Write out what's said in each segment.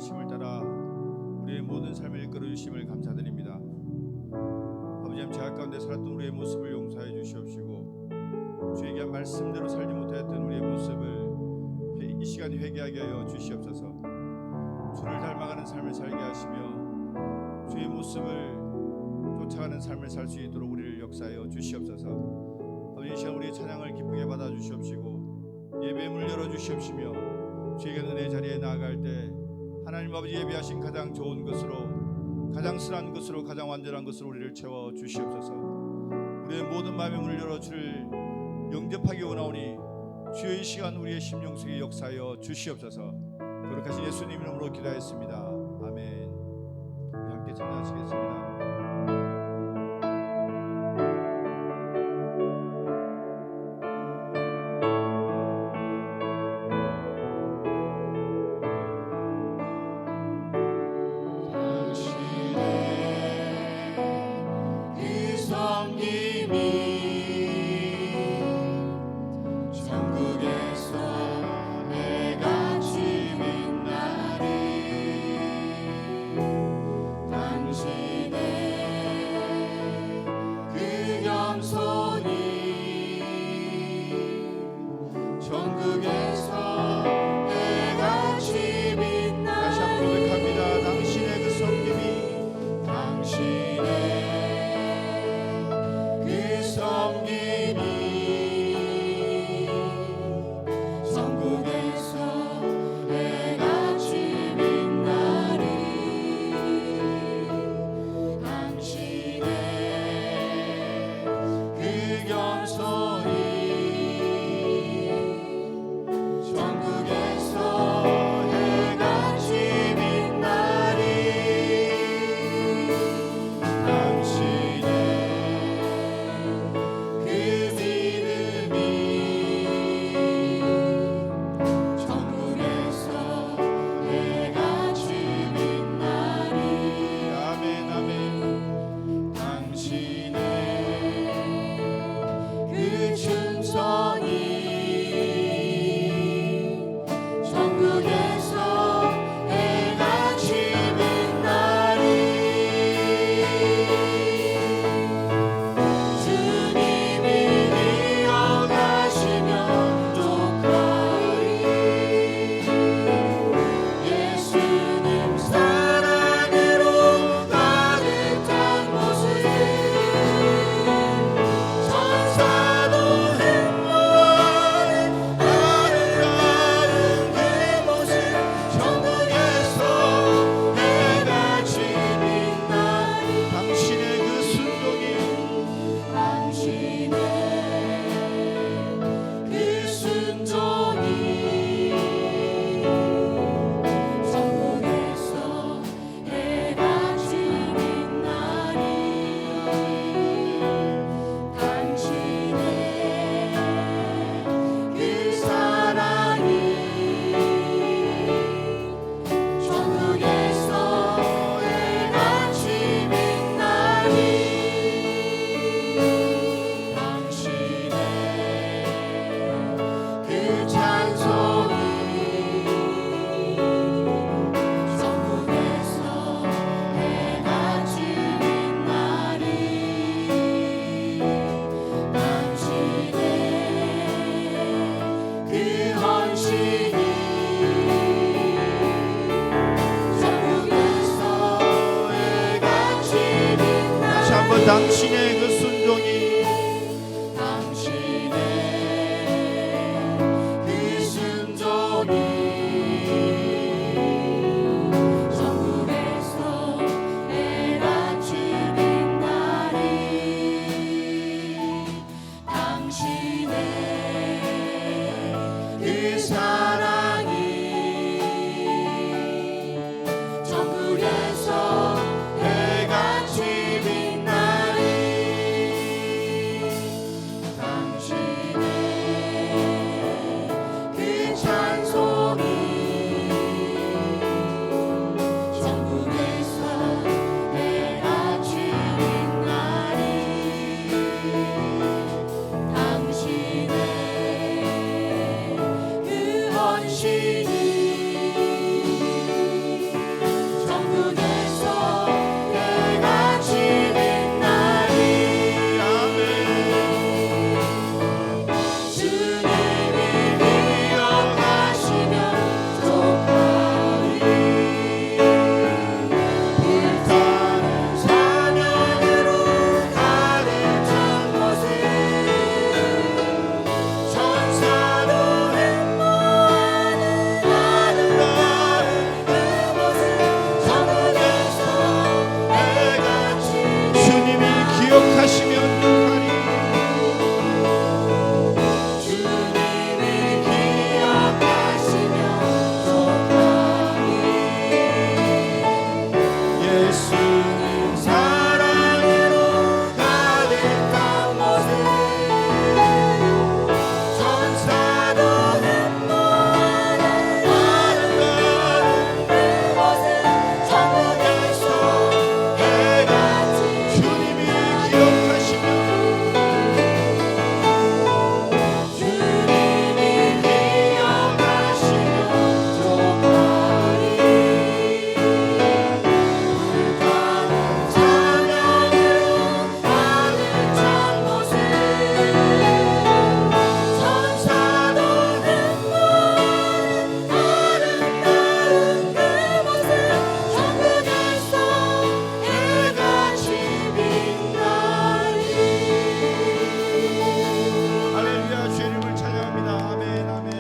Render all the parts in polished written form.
인도하심을 따라 우리의 모든 삶을 이끌어 주심을 감사드립니다. 아버지 하나님, 죄악 가운데 살았던 우리의 모습을 용서해 주시옵시고 주에게 한 말씀대로 살지 못하였던 우리의 모습을 이 시간에 회개하게 하여 주시옵소서. 주를 닮아가는 삶을 살게 하시며 주의 모습을 쫓아가는 삶을 살 수 있도록 우리를 역사하여 주시옵소서. 아버지, 이 시간 우리의 찬양을 기쁘게 받아 주시옵시고 예배의 문을 열어 주시옵시며 주에게 은혜 자리에 나아갈 때 하나님 아버지 예배하신 가장 좋은 것으로, 가장 선한 것으로, 가장 완전한 것으로 우리를 채워 주시옵소서. 우리의 모든 마음의 문을 열어 주를 영접하기 원하오니 주여 이 시간 우리의 심령 속에 역사하여 주시옵소서. 거룩하신 예수님 이름으로 기도하였습니다. 아멘. 우리 함께 찬양하시겠습니다. 당신의 그 순종이, 당신의 그 순종이 천국에서 해같이 빛나리. 당신의 그 사랑이 천국에서 해같이 빛나리. 예수님 사랑으로 가득한 모습 천사도 눈물하는 아름다운 그 모습 천국에서 해같이 주님이 기억하시며 할렐루야 주님을 찬양합니다. 아멘 아멘.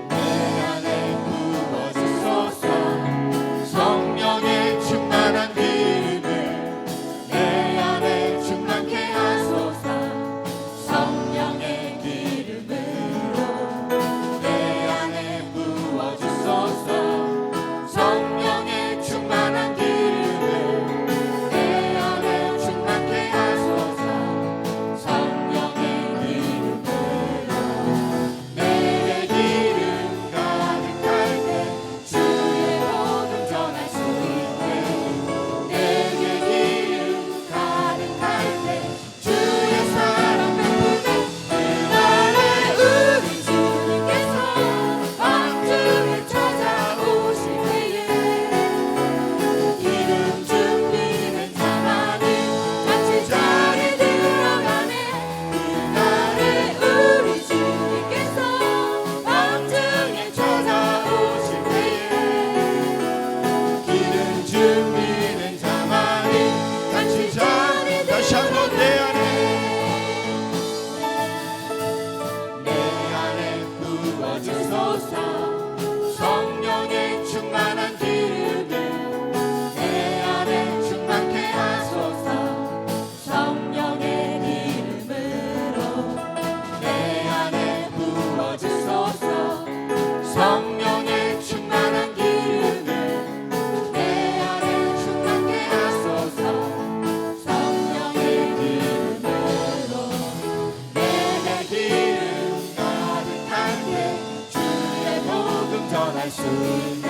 내 안에 부어주소서 성령의 충만한 기름을 내 안에 충만케 하소서 성령의 기름으로 내 안에 부어주소서 성령의 충만한 기름을 내 안에 충만케 하소서 성령의 기름으로 내게 기름 가득할 때 주의 복음 전할 수 있네 내게 기름 가득할 때 주의 사랑 베푸네 그날에 우리 주님께서 밤중에 찾아오실 때에 기름 준비된 자만이 같이 자리 들어가네 그날에 우리 주님께서 밤중에 찾아오실 때에 기름 준비된 자만이 같이 자리 다시 한번 내 안에 부어주소서 성령의 충만한 기름을 내 안에 충만케 하소서 성령의 기름으로 내 안에 부어주소서 성령의 충만한 기름을 내 안에 충만케 하소서 성령의 기름으로 내게 기름 가득할 때 주의 복음 전할 수 있네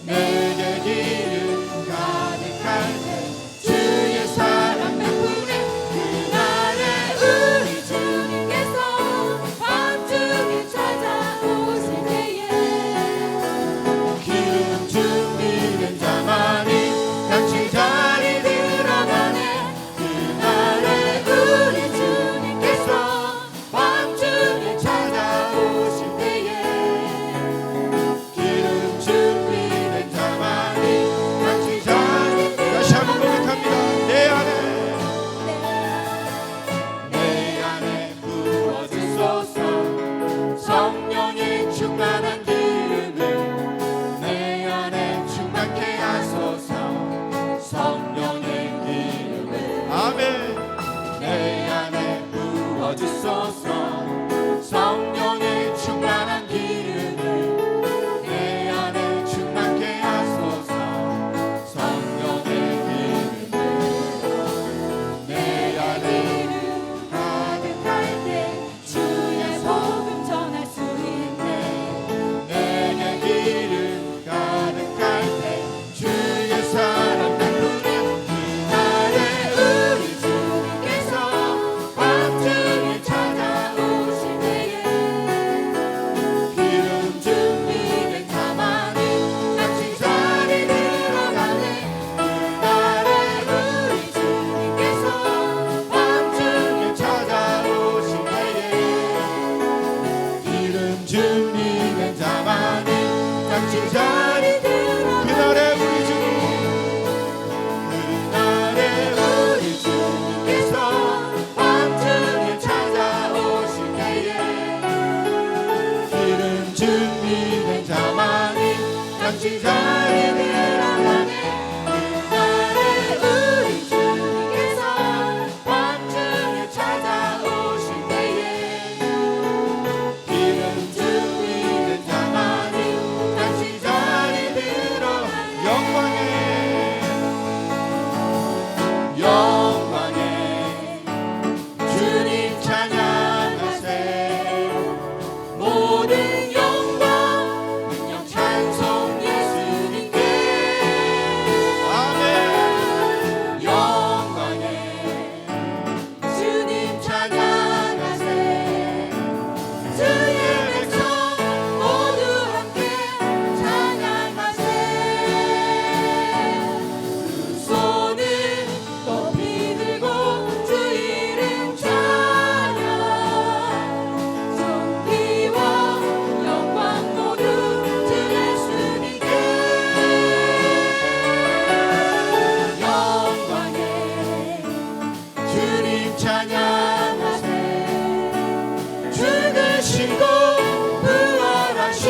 내게 기름 가득할 때 주의 사랑 베푸네 그날에 우리 주님께서 밤중에 찾아오실 때에 기름 준비된 자만이 같이 자리 들어가네 그날에 우리 주님께서 밤중에 찾아오실 때에 기름 준비된 자만이 같이 자리 다시 한번 고백합니다. 내 안에 부어주소서 성령의 충만한 기름을 내 안에 충만케 하소서 성령의 기름을 아멘 내 안에 부어주소서 성령의 충만한 기름을 내 안에 충만케 하소서 성령의 기름으로 내 안에 가득할 때 주의 복음 전할 수 있네 내 준비된 자만이 잠시 자리에 들어가네. 그날에 우리 주님께서 왕중에 찾아오실 때에 이른 준비된 자만이 잠시 자리에 들어 영광에 주님 찬양하세. 모든 영광 능력 찬송 예수님께. 아멘. 영광에 주님 찬양하세. 주의 백성 모두 함께 찬양하세. 두 손을 높이 들고 주 이름 찬양. 존귀와 영광 모두 주 예수님께. 영광에 주님 찬양하세. 죽으시고 부활하신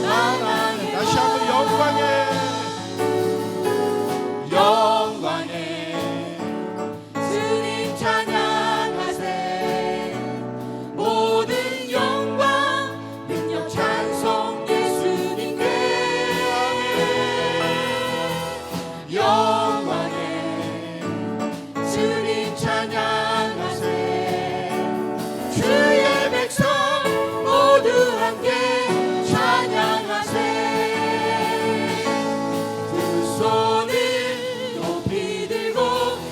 나만의 다시 한번 영광에 주님 찬양하세. 모든 영광 능력 찬송 예수님께. 영광에 주님 찬양하세. 주의 백성 모두 함께 찬양하세. 두 손을 높이 들고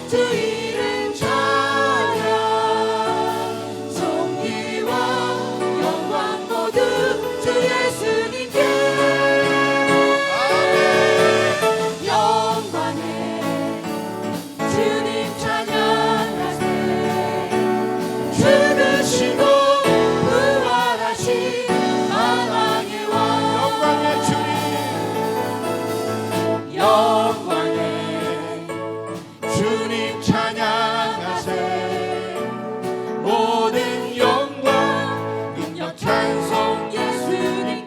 주 이름 찬양. 존귀와 영광 모두 주 예수님께. 영광에 주님 찬양하세. 죽으시고 부활하신 만왕의 왕. 영광의 주님. 영광에 주님 찬양하세. 모든 영광 능력 찬송 예수님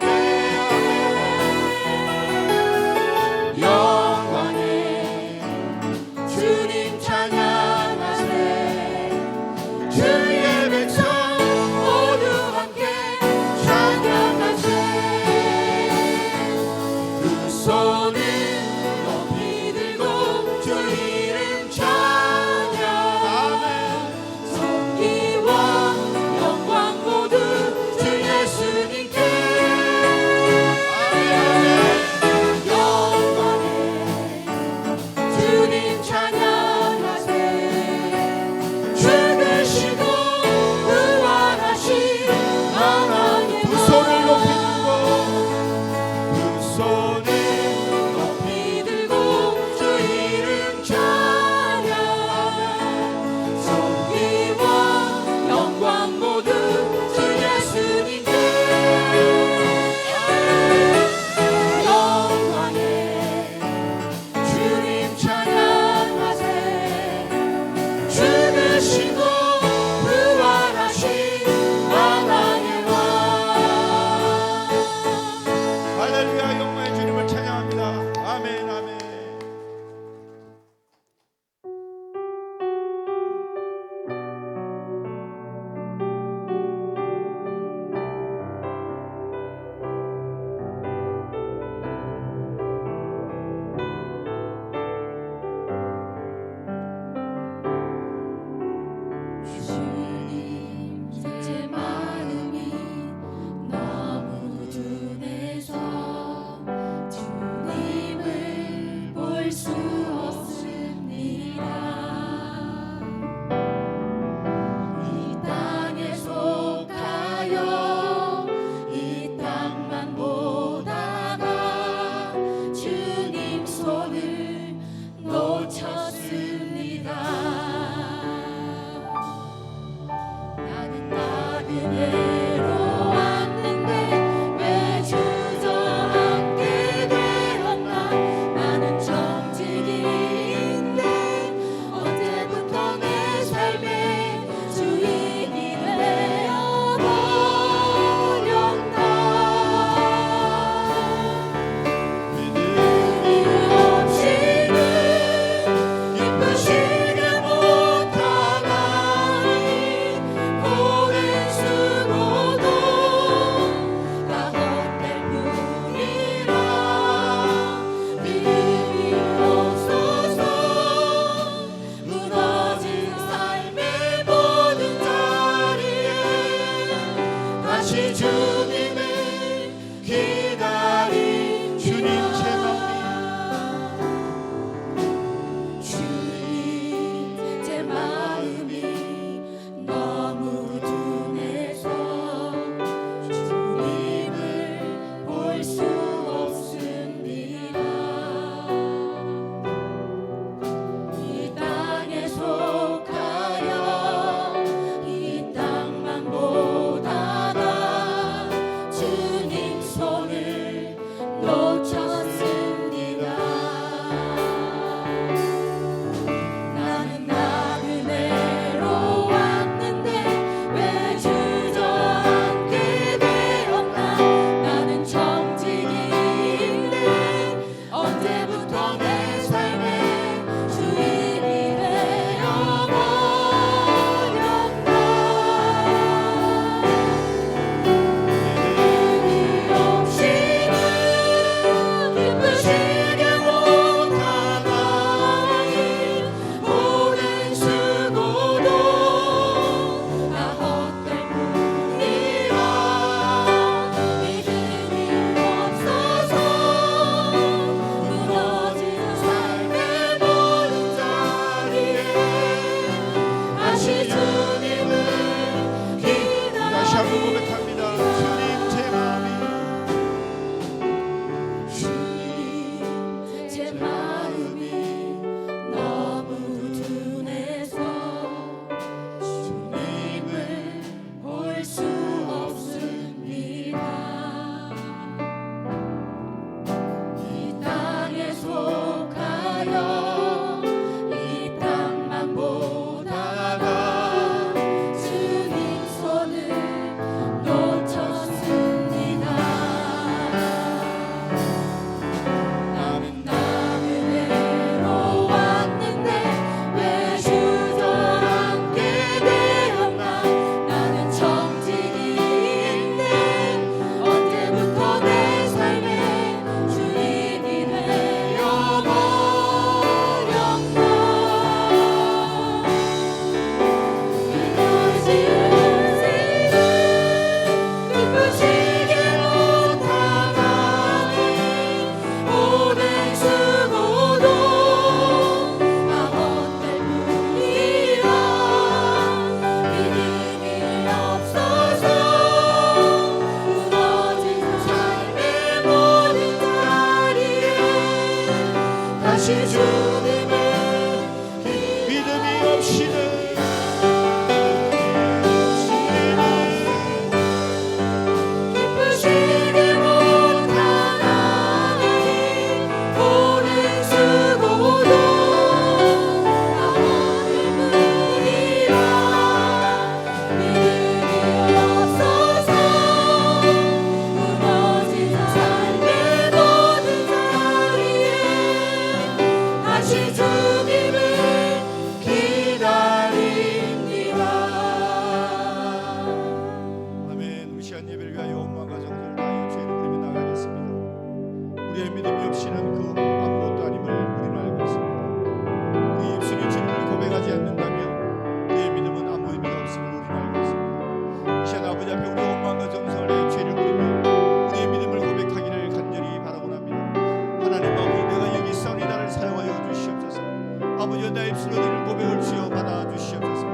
입술로 드리는 고백을 주여 받아주시옵소서.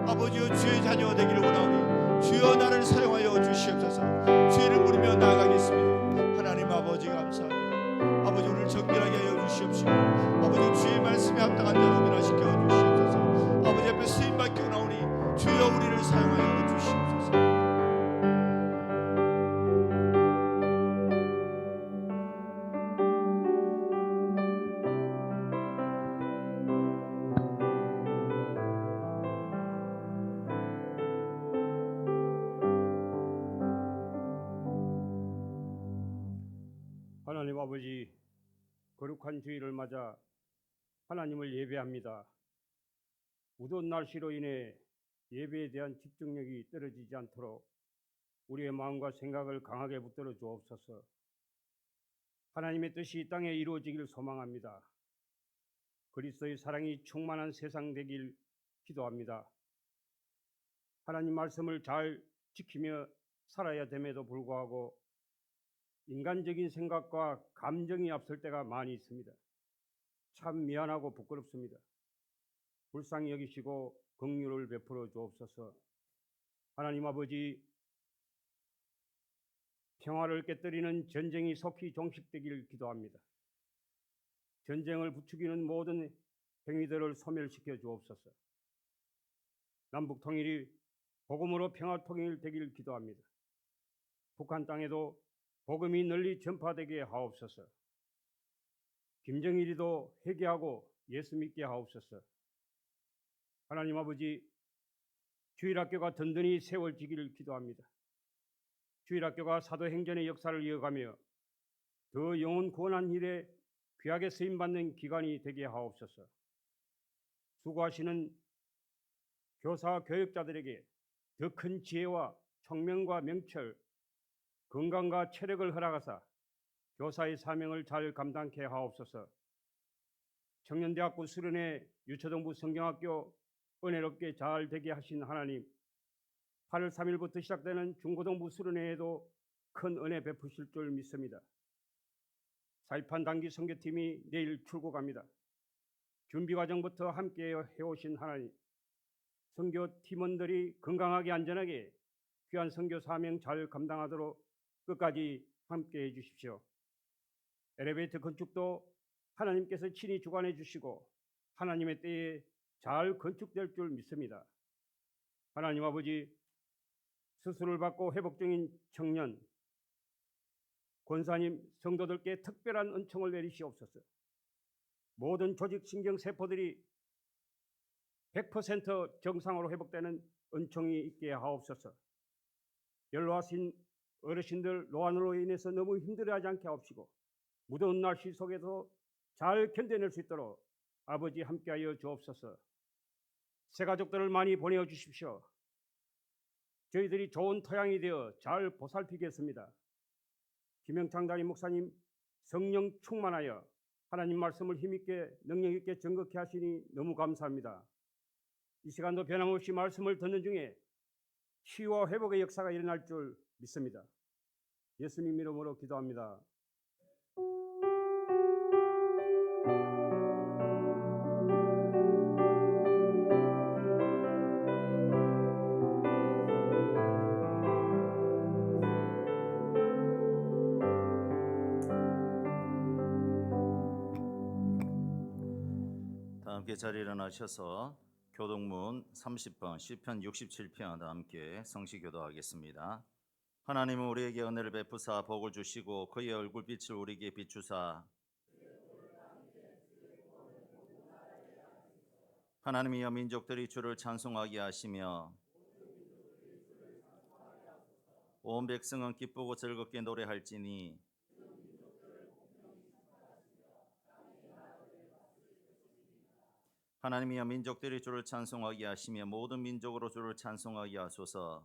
아버지여 주의 자녀 되기를 원하오니 주여 나를 사용하여 주시옵소서. 주의를 부르며 나아가겠습니다. 하나님 아버지 감사합니다. 아버지 오늘 정결하게 하여 주시옵시고 아버지 주의 말씀에 합당한 자로 변화시켜 주시옵소서. 아버지 앞에 쓰임받기 원하오니 주여 우리를 사용하여 주시옵소서. 하나님 아버지, 거룩한 주일을 맞아 하나님을 예배합니다. 무더운 날씨로 인해 예배에 대한 집중력이 떨어지지 않도록 우리의 마음과 생각을 강하게 붙들어 주옵소서. 하나님의 뜻이 이 땅에 이루어지길 소망합니다. 그리스도의 사랑이 충만한 세상 되길 기도합니다. 하나님 말씀을 잘 지키며 살아야 됨에도 불구하고 인간적인 생각과 감정이 앞설 때가 많이 있습니다. 참 미안하고 부끄럽습니다. 불쌍히 여기시고 긍휼을 베풀어 주옵소서. 하나님 아버지, 평화를 깨뜨리는 전쟁이 속히 종식되길 기도합니다. 전쟁을 부추기는 모든 행위들을 소멸시켜 주옵소서. 남북 통일이 복음으로 평화 통일되길 기도합니다. 북한 땅에도 복음이 널리 전파되게 하옵소서. 김정일이도 회개하고 예수 믿게 하옵소서. 하나님 아버지, 주일학교가 든든히 세워지기를 기도합니다. 주일학교가 사도행전의 역사를 이어가며 더 영혼 구원한 일에 귀하게 쓰임받는 기관이 되게 하옵소서. 수고하시는 교사와 교육자들에게 더 큰 지혜와 총명과 명철, 건강과 체력을 허락하사 교사의 사명을 잘 감당케 하옵소서. 청년대학교 수련회 유초등부 성경학교 은혜롭게 잘 되게 하신 하나님, 8월 3일부터 시작되는 중고등부 수련회에도 큰 은혜 베푸실 줄 믿습니다. 사이판 단기 선교팀이 내일 출국합니다. 준비 과정부터 함께 해오신 하나님, 선교 팀원들이 건강하게 안전하게 귀한 선교 사명 잘 감당하도록 끝까지 함께 해주십시오. 엘리베이터 건축도 하나님께서 친히 주관해 주시고 하나님의 때에 잘 건축될 줄 믿습니다. 하나님 아버지, 수술을 받고 회복 중인 청년, 권사님, 성도들께 특별한 은총을 내리시옵소서. 모든 조직 신경 세포들이 100% 정상으로 회복되는 은총이 있게 하옵소서. 연로하신 어르신들 노안으로 인해서 너무 힘들어하지 않게 하옵시고 무더운 날씨 속에서 잘 견뎌낼 수 있도록 아버지 함께하여 주옵소서. 새 가족들을 많이 보내어 주십시오. 저희들이 좋은 토양이 되어 잘 보살피겠습니다. 김영창 담임 목사님 성령 충만하여 하나님 말씀을 힘있게 능력있게 정극케 하시니 너무 감사합니다. 이 시간도 변함없이 말씀을 듣는 중에 치유와 회복의 역사가 일어날 줄 믿습니다. 예수님 이름으로 기도합니다. 다 함께 자리에 일어나셔서 교동문 30번 시편 67편 다 함께 성시교도하겠습니다. 하나님은 우리에게 은혜를 베푸사 복을 주시고 그의 얼굴빛을 우리에게 비추사 하나님이여 민족들이 주를 찬송하게 하시며 온 백성은 기쁘고 즐겁게 노래할지니 하나님이여 민족들이 주를 찬송하게 하시며 모든 민족으로 주를 찬송하게 하소서.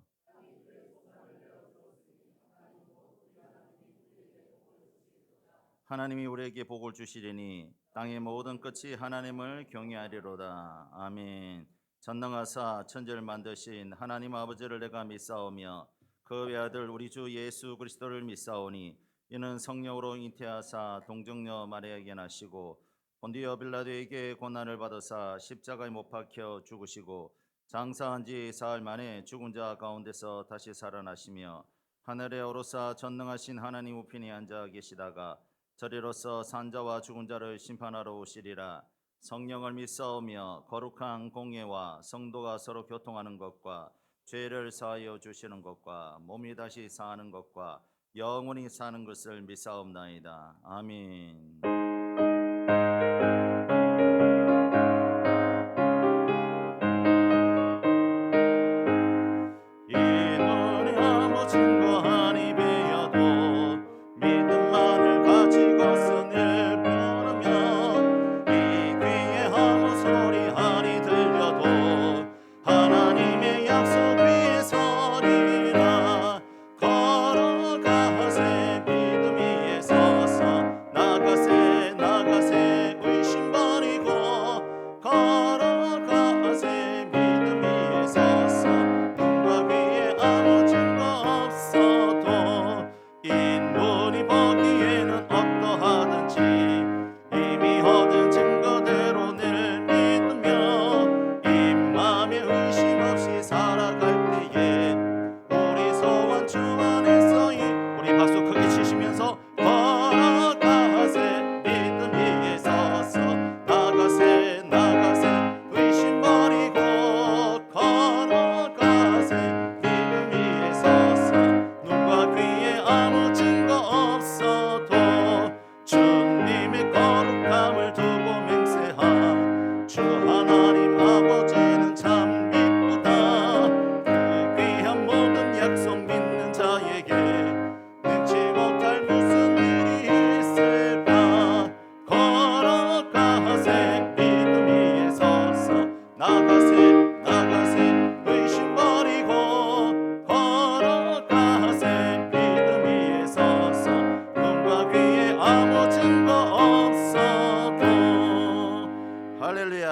하나님이 우리에게 복을 주시리니 땅의 모든 끝이 하나님을 경외하리로다. 아멘. 전능하사 천지를 만드신 하나님 아버지를 내가 믿사오며 그 외아들 우리 주 예수 그리스도를 믿사오니 이는 성령으로 잉태하사 동정녀 마리아에게 나시고 본디오 빌라도에게 고난을 받으사 십자가에 못 박혀 죽으시고 장사한 지 사흘 만에 죽은 자 가운데서 다시 살아나시며 하늘에 오르사 전능하신 하나님 우편에 앉아 계시다가 저리로서 산자와 죽은 자를 심판하러 오시리라. 성령을 믿사오며 거룩한 공예와 성도가 서로 교통하는 것과 죄를 사하여 주시는 것과 몸이 다시 사는 것과 영원히 사는 것을 믿사옵나이다. 아멘. 이 눈이 아무 증거 아니 베어도 믿음만을 가지고서 늘 부르며 이 귀에 아무 소리 아니 들려도 하나님의 약속 위에 서리라. 걸어가세 믿음 위에 서서 나가세 나가세 의심 버리고 걸어가세 믿음 위에 서서 눈과 귀에 아무 증거 없어도 인문이 보기에는 어떠하든지 이미 얻은 증거대로 늘 믿으며 입맘에 의심 없이 살아갈 때에 우리 소원 주 안에서 우리 박수 크게 치시면서 걸어가세 믿음 위에 서서 나가세 나가세 의심 버리고 걸어가세 믿음 위에 서서 눈과 귀에 아무 증거 없어도 주님의 거룩함을 두고 맹세함. 주 하나님 아버지는 참 기쁘다. 그 귀한 모든 약속 믿는 자에게 능치 못할 무슨 일이 있을까. 걸어가세 믿음 위에 서서 나가세 나가세 의심 버리고 걸어가세 믿음 위에 서서 눈과 귀에 아무 증거 없어도. 할렐루야.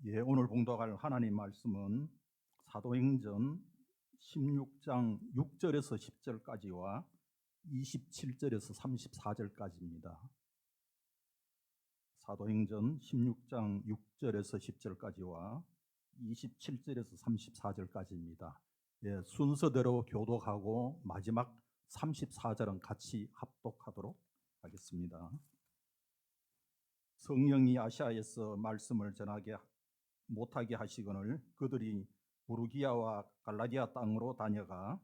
예, 오늘 봉독할 하나님 말씀은 사도행전 16장 6절에서 10절까지와 27절에서 34절까지입니다. 사도행전 16장 6절에서 10절까지와 27절에서 34절까지입니다. 예, 순서대로 교독하고 마지막 34절은 같이 합독하도록 하겠습니다. 성령이 아시아에서 말씀을 전하게 못하게 하시거늘 그들이 부르기아와 갈라디아 땅으로 다녀가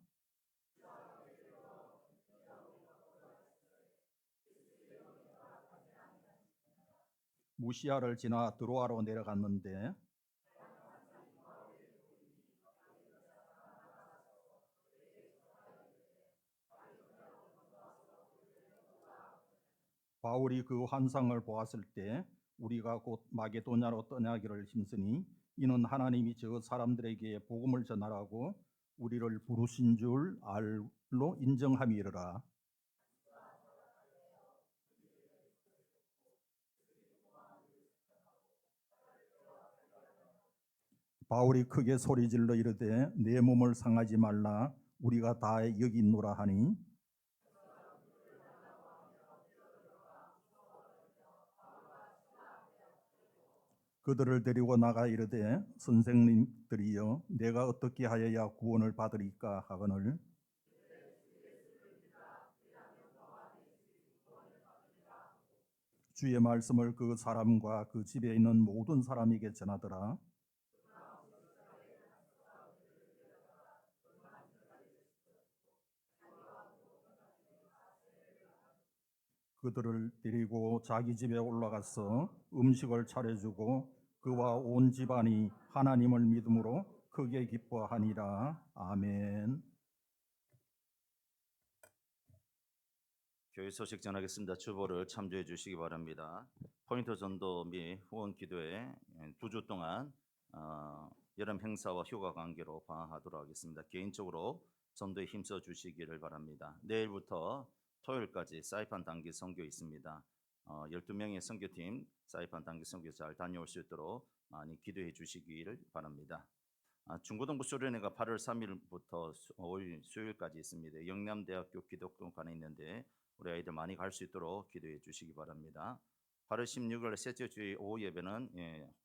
무시아를 지나 드로아로 내려갔는데 바울이 그 환상을 보았을 때 우리가 곧 마게도냐로 떠나기를 힘쓰니 이는 하나님이 저 사람들에게 복음을 전하라고 우리를 부르신 줄 알로 인정함이라. 바울이 크게 소리질러 이르되 내 몸을 상하지 말라 우리가 다 여기 있노라 하니 그들을 데리고 나가 이르되 선생님들이여 내가 어떻게 하여야 구원을 받으리까 하거늘 주의 말씀을 그 사람과 그 집에 있는 모든 사람에게 전하더라. 그들을 데리고 자기 집에 올라가서 음식을 차려주고 그와 온 집안이 하나님을 믿음으로 크게 기뻐하니라. 아멘. 교회 소식 전하겠습니다. 주보를 참조해 주시기 바랍니다. 포인트 전도 및 후원 기도회 2주 동안 여름 행사와 휴가 관계로 방학하도록 하겠습니다. 개인적으로 전도에 힘써 주시기를 바랍니다. 내일부터 토요일까지 사이판 단기 선교 있습니다. 12명의 선교팀 사이판 단기 선교 잘 다녀올 수 있도록 많이 기도해 주시기를 바랍니다. 중고등부 수련회가 8월 3일부터 5일 수요일까지 있습니다. 영남대학교 기독교관에 있는데 우리 아이들 많이 갈 수 있도록 기도해 주시기 바랍니다. 8월 16일 셋째 주일 오후 예배는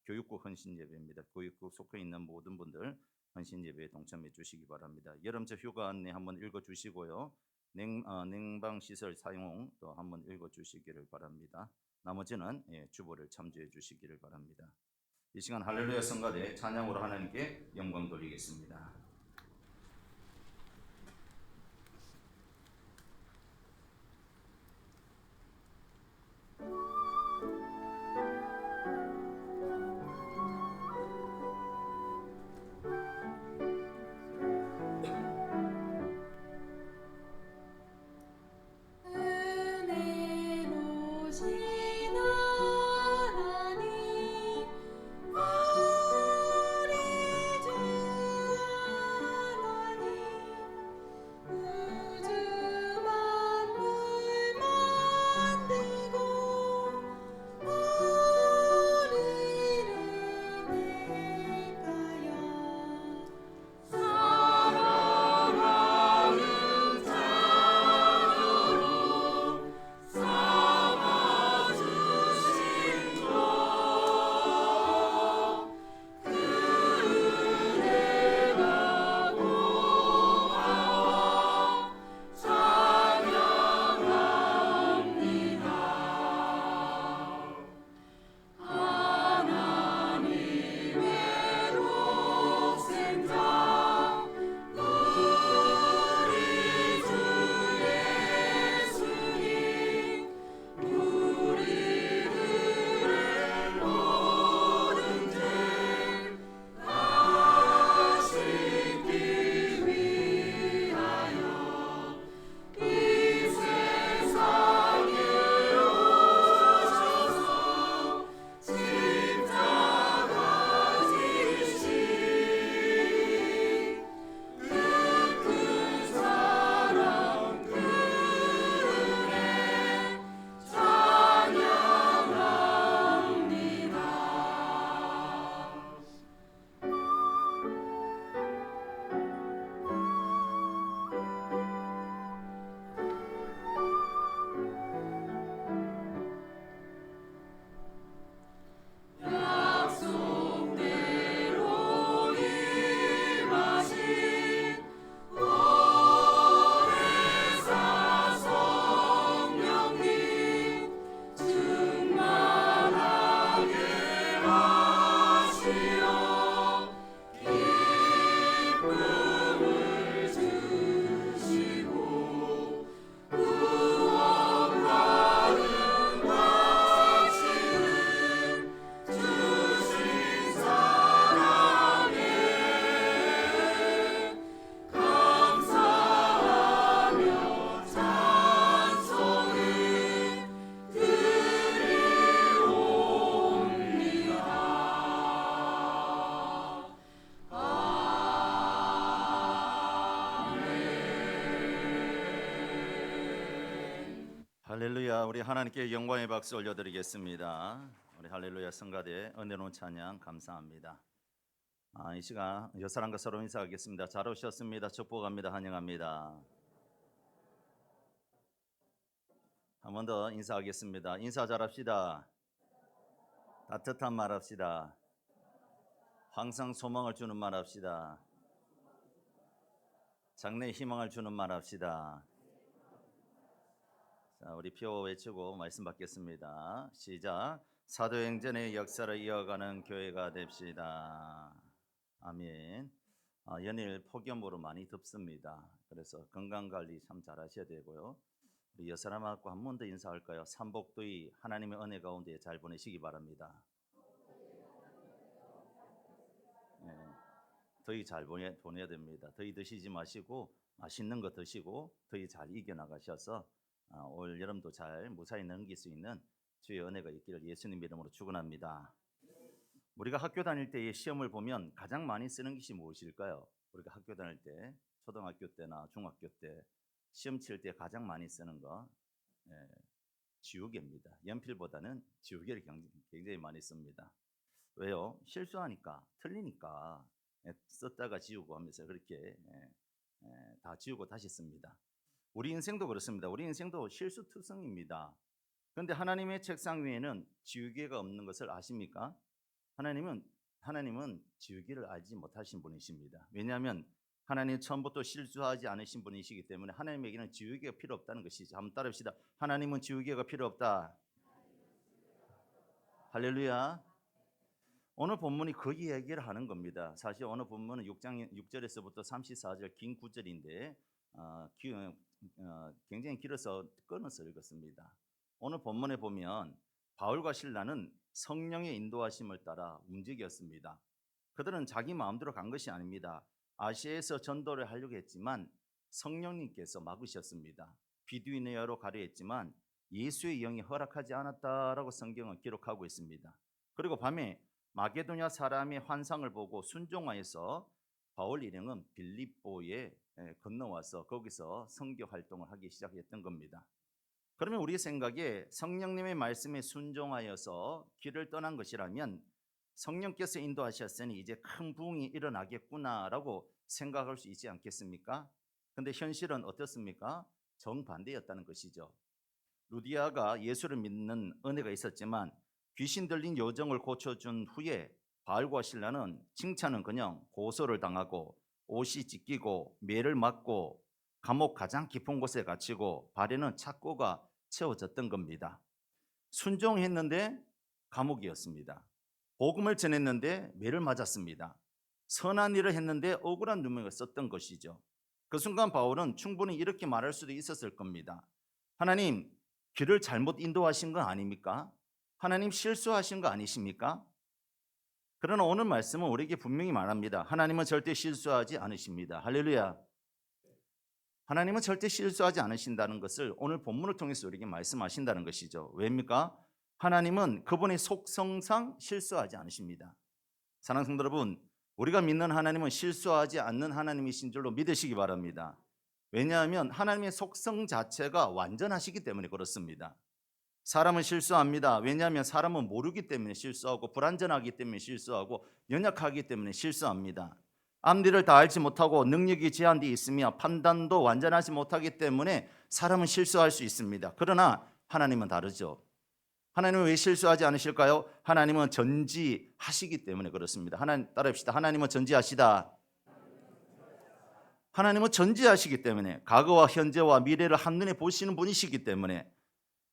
교육국 헌신 예배입니다. 교육국 속해 있는 모든 분들 헌신 예배에 동참해 주시기 바랍니다. 여름철 휴가 안내 한번 읽어 주시고요. 냉방 시설 사용 또 한번 읽어 주시기를 바랍니다. 나머지는 주보를 참조해 주시기를 바랍니다. 이 시간 할렐루야 성가대 찬양으로 하나님께 영광 돌리겠습니다. 은혜로우신 하나님 우리 주 하나님 우주 만물 만들고 우리를 택하여 사랑하는 자녀로 삼아주신 것 그 은혜가 고마워 찬양합니다. 하나님의 독생자 우리 주 예수님 우리들의 모든 죄 다 씻기 위하여 이 세상에 오셔서 십자가 지신 그 큰 사랑 그 은혜 찬양합니다. 약속대로 임하신 오래사 성령님 충만하게 하시어 기쁨을 주시고 구원받은 확신을 주신 사랑에 감사하며 찬송을 드리옵니다. 할렐루야. 우리 하나님께 영광의 박수 올려드리겠습니다. 우리 할렐루야 성가대 은혜로운 찬양 감사합니다. 이 시간 여사람과 서로 인사하겠습니다. 잘 오셨습니다. 축복합니다. 환영합니다. 한 번 더 인사하겠습니다. 인사 잘합시다. 따뜻한 말 합시다. 항상 소망을 주는 말 합시다. 장래의 희망을 주는 말 합시다. 자, 우리 표 외치고 말씀 받겠습니다. 시작. 사도행전의 역사를 이어가는 교회가 됩시다. 아멘. 연일 폭염으로 많이 덥습니다. 그래서 건강 관리 참 잘하셔야 되고요. 우리 여사람하고 한 번 더 인사할까요? 삼복더위 하나님의 은혜 가운데 잘 보내시기 바랍니다. 더위 잘 보내야 됩니다. 더위 드시지 마시고 맛있는 거 드시고 더위 잘 이겨나가셔서 올 여름도 잘 무사히 넘길 수 있는 주의 은혜가 있기를 예수님 이름으로 축원합니다. 우리가 학교 다닐 때의 시험을 보면 가장 많이 쓰는 것이 무엇일까요? 우리가 학교 다닐 때 초등학교 때나 중학교 때 시험 칠 때 가장 많이 쓰는 거 지우개입니다. 연필보다는 지우개를 굉장히 많이 씁니다. 왜요? 실수하니까, 틀리니까 썼다가 지우고 하면서 그렇게 다 지우고 다시 씁니다. 우리 인생도 그렇습니다. 우리 인생도 실수투성입니다. 그런데 하나님의 책상 위에는 지우개가 없는 것을 아십니까? 하나님은 지우개를 알지 못하신 분이십니다. 왜냐하면 하나님 처음부터 실수하지 않으신 분이시기 때문에 하나님에게는 지우개가 필요 없다는 것이죠. 한번 따라합시다. 하나님은 지우개가 필요 없다. 할렐루야. 오늘 본문이 그 이야기를 하는 겁니다. 사실 오늘 본문은 6장 6절에서부터 34절 긴 구절인데 굉장히 길어서 끊어서 읽었습니다. 오늘 본문에 보면 바울과 실라는 성령의 인도하심을 따라 움직였습니다. 그들은 자기 마음대로 간 것이 아닙니다. 아시아에서 전도를 하려고 했지만 성령님께서 막으셨습니다. 비두니아로 가려 했지만 예수의 영이 허락하지 않았다라고 성경은 기록하고 있습니다. 그리고 밤에 마게도냐 사람의 환상을 보고 순종하여서 바울 일행은 빌립보에 건너와서 거기서 선교 활동을 하기 시작했던 겁니다. 그러면 우리 생각에 성령님의 말씀에 순종하여서 길을 떠난 것이라면 성령께서 인도하셨으니 이제 큰 부흥이 일어나겠구나라고 생각할 수 있지 않겠습니까? 근데 현실은 어떻습니까? 정반대였다는 것이죠. 루디아가 예수를 믿는 은혜가 있었지만 귀신 들린 요정을 고쳐준 후에 바울과 실라는 칭찬은커녕 고소를 당하고 옷이 찢기고 매를 맞고 감옥 가장 깊은 곳에 갇히고 발에는 착고가 채워졌던 겁니다. 순종했는데 감옥이었습니다. 복음을 전했는데 매를 맞았습니다. 선한 일을 했는데 억울한 누명을 썼던 것이죠. 그 순간 바울은 충분히 이렇게 말할 수도 있었을 겁니다. 하나님, 길을 잘못 인도하신 건 아닙니까? 하나님 실수하신 거 아니십니까? 그러나 오늘 말씀은 우리에게 분명히 말합니다. 하나님은 절대 실수하지 않으십니다. 할렐루야. 하나님은 절대 실수하지 않으신다는 것을 오늘 본문을 통해서 우리에게 말씀하신다는 것이죠. 왜입니까? 하나님은 그분의 속성상 실수하지 않으십니다. 사랑하는 성도 여러분, 우리가 믿는 하나님은 실수하지 않는 하나님이신 줄로 믿으시기 바랍니다. 왜냐하면 하나님의 속성 자체가 완전하시기 때문에 그렇습니다. 사람은 실수합니다. 왜냐하면 사람은 모르기 때문에 실수하고 불완전하기 때문에 실수하고 연약하기 때문에 실수합니다. 앞뒤를 다 알지 못하고 능력이 제한되어 있으며 판단도 완전하지 못하기 때문에 사람은 실수할 수 있습니다. 그러나 하나님은 다르죠. 하나님은 왜 실수하지 않으실까요? 하나님은 전지하시기 때문에 그렇습니다. 하나님 따라합시다. 하나님은 전지하시다. 하나님은 전지하시기 때문에 과거와 현재와 미래를 한눈에 보시는 분이시기 때문에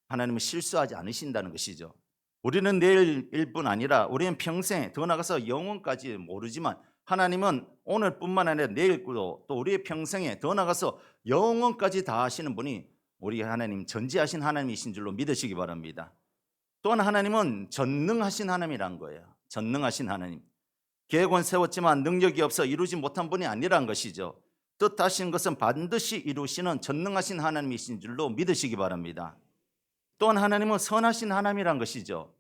하나님은 실수하지 않으신다는 것이죠. 우리는 내일일 뿐 아니라 우리는 평생 더 나아가서 영원까지 모르지만 하나님은 오늘뿐만 아니라 내일도 또 우리의 평생에 더 나아가서 영원까지 다 하시는 분이 우리 하나님 전지하신 하나님이신 줄로 믿으시기 바랍니다. 또한 하나님은 전능하신 하나님이란 거예요. 전능하신 하나님. 계획은 세웠지만 능력이 없어 이루지 못한 분이 아니란 것이죠. 뜻하신 것은 반드시 이루시는 전능하신 하나님이신 줄로 믿으시기 바랍니다. 또한 하나님은 선하신 하나님이란 것이죠.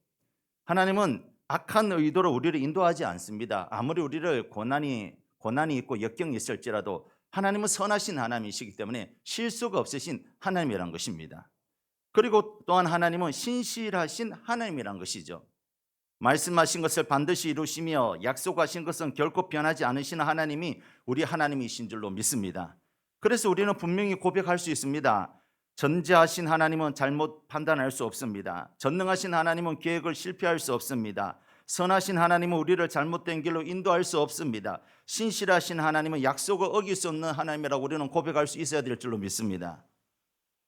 하나님은 악한 의도로 우리를 인도하지 않습니다. 아무리 우리를 고난이 있고 역경이 있을지라도 하나님은 선하신 하나님이시기 때문에 실수가 없으신 하나님이란 것입니다. 그리고 또한 하나님은 신실하신 하나님이란 것이죠. 말씀하신 것을 반드시 이루시며 약속하신 것은 결코 변하지 않으시는 하나님이 우리 하나님이신 줄로 믿습니다. 그래서 우리는 분명히 고백할 수 있습니다. 전지하신 하나님은 잘못 판단할 수 없습니다. 전능하신 하나님은 계획을 실패할 수 없습니다. 선하신 하나님은 우리를 잘못된 길로 인도할 수 없습니다. 신실하신 하나님은 약속을 어길 수 없는 하나님이라고 우리는 고백할 수 있어야 될 줄로 믿습니다.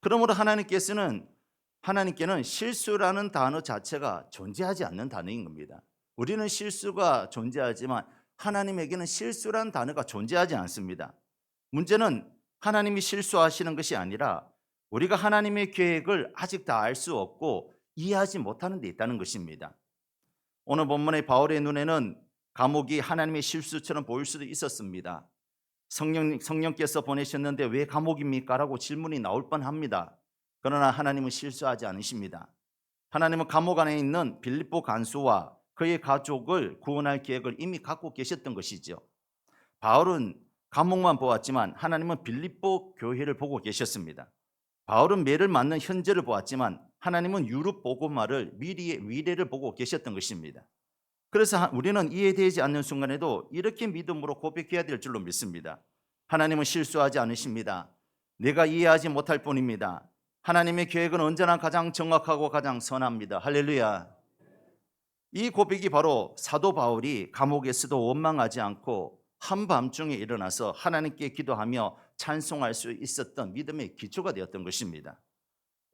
그러므로 하나님께는 실수라는 단어 자체가 존재하지 않는 단어인 겁니다. 우리는 실수가 존재하지만 하나님에게는 실수라는 단어가 존재하지 않습니다. 문제는 하나님이 실수하시는 것이 아니라 우리가 하나님의 계획을 아직 다 알 수 없고 이해하지 못하는 데 있다는 것입니다. 오늘 본문의 바울의 눈에는 감옥이 하나님의 실수처럼 보일 수도 있었습니다. 성령께서 보내셨는데 왜 감옥입니까? 라고 질문이 나올 뻔합니다. 그러나 하나님은 실수하지 않으십니다. 하나님은 감옥 안에 있는 빌립보 간수와 그의 가족을 구원할 계획을 이미 갖고 계셨던 것이죠. 바울은 감옥만 보았지만 하나님은 빌립보 교회를 보고 계셨습니다. 바울은 매를 맞는 현재를 보았지만 하나님은 유럽 복음화를 미래를 보고 계셨던 것입니다. 그래서 우리는 이해되지 않는 순간에도 이렇게 믿음으로 고백해야 될 줄로 믿습니다. 하나님은 실수하지 않으십니다. 내가 이해하지 못할 뿐입니다. 하나님의 계획은 언제나 가장 정확하고 가장 선합니다. 할렐루야. 이 고백이 바로 사도 바울이 감옥에서도 원망하지 않고 한밤중에 일어나서 하나님께 기도하며 찬송할 수 있었던 믿음의 기초가 되었던 것입니다.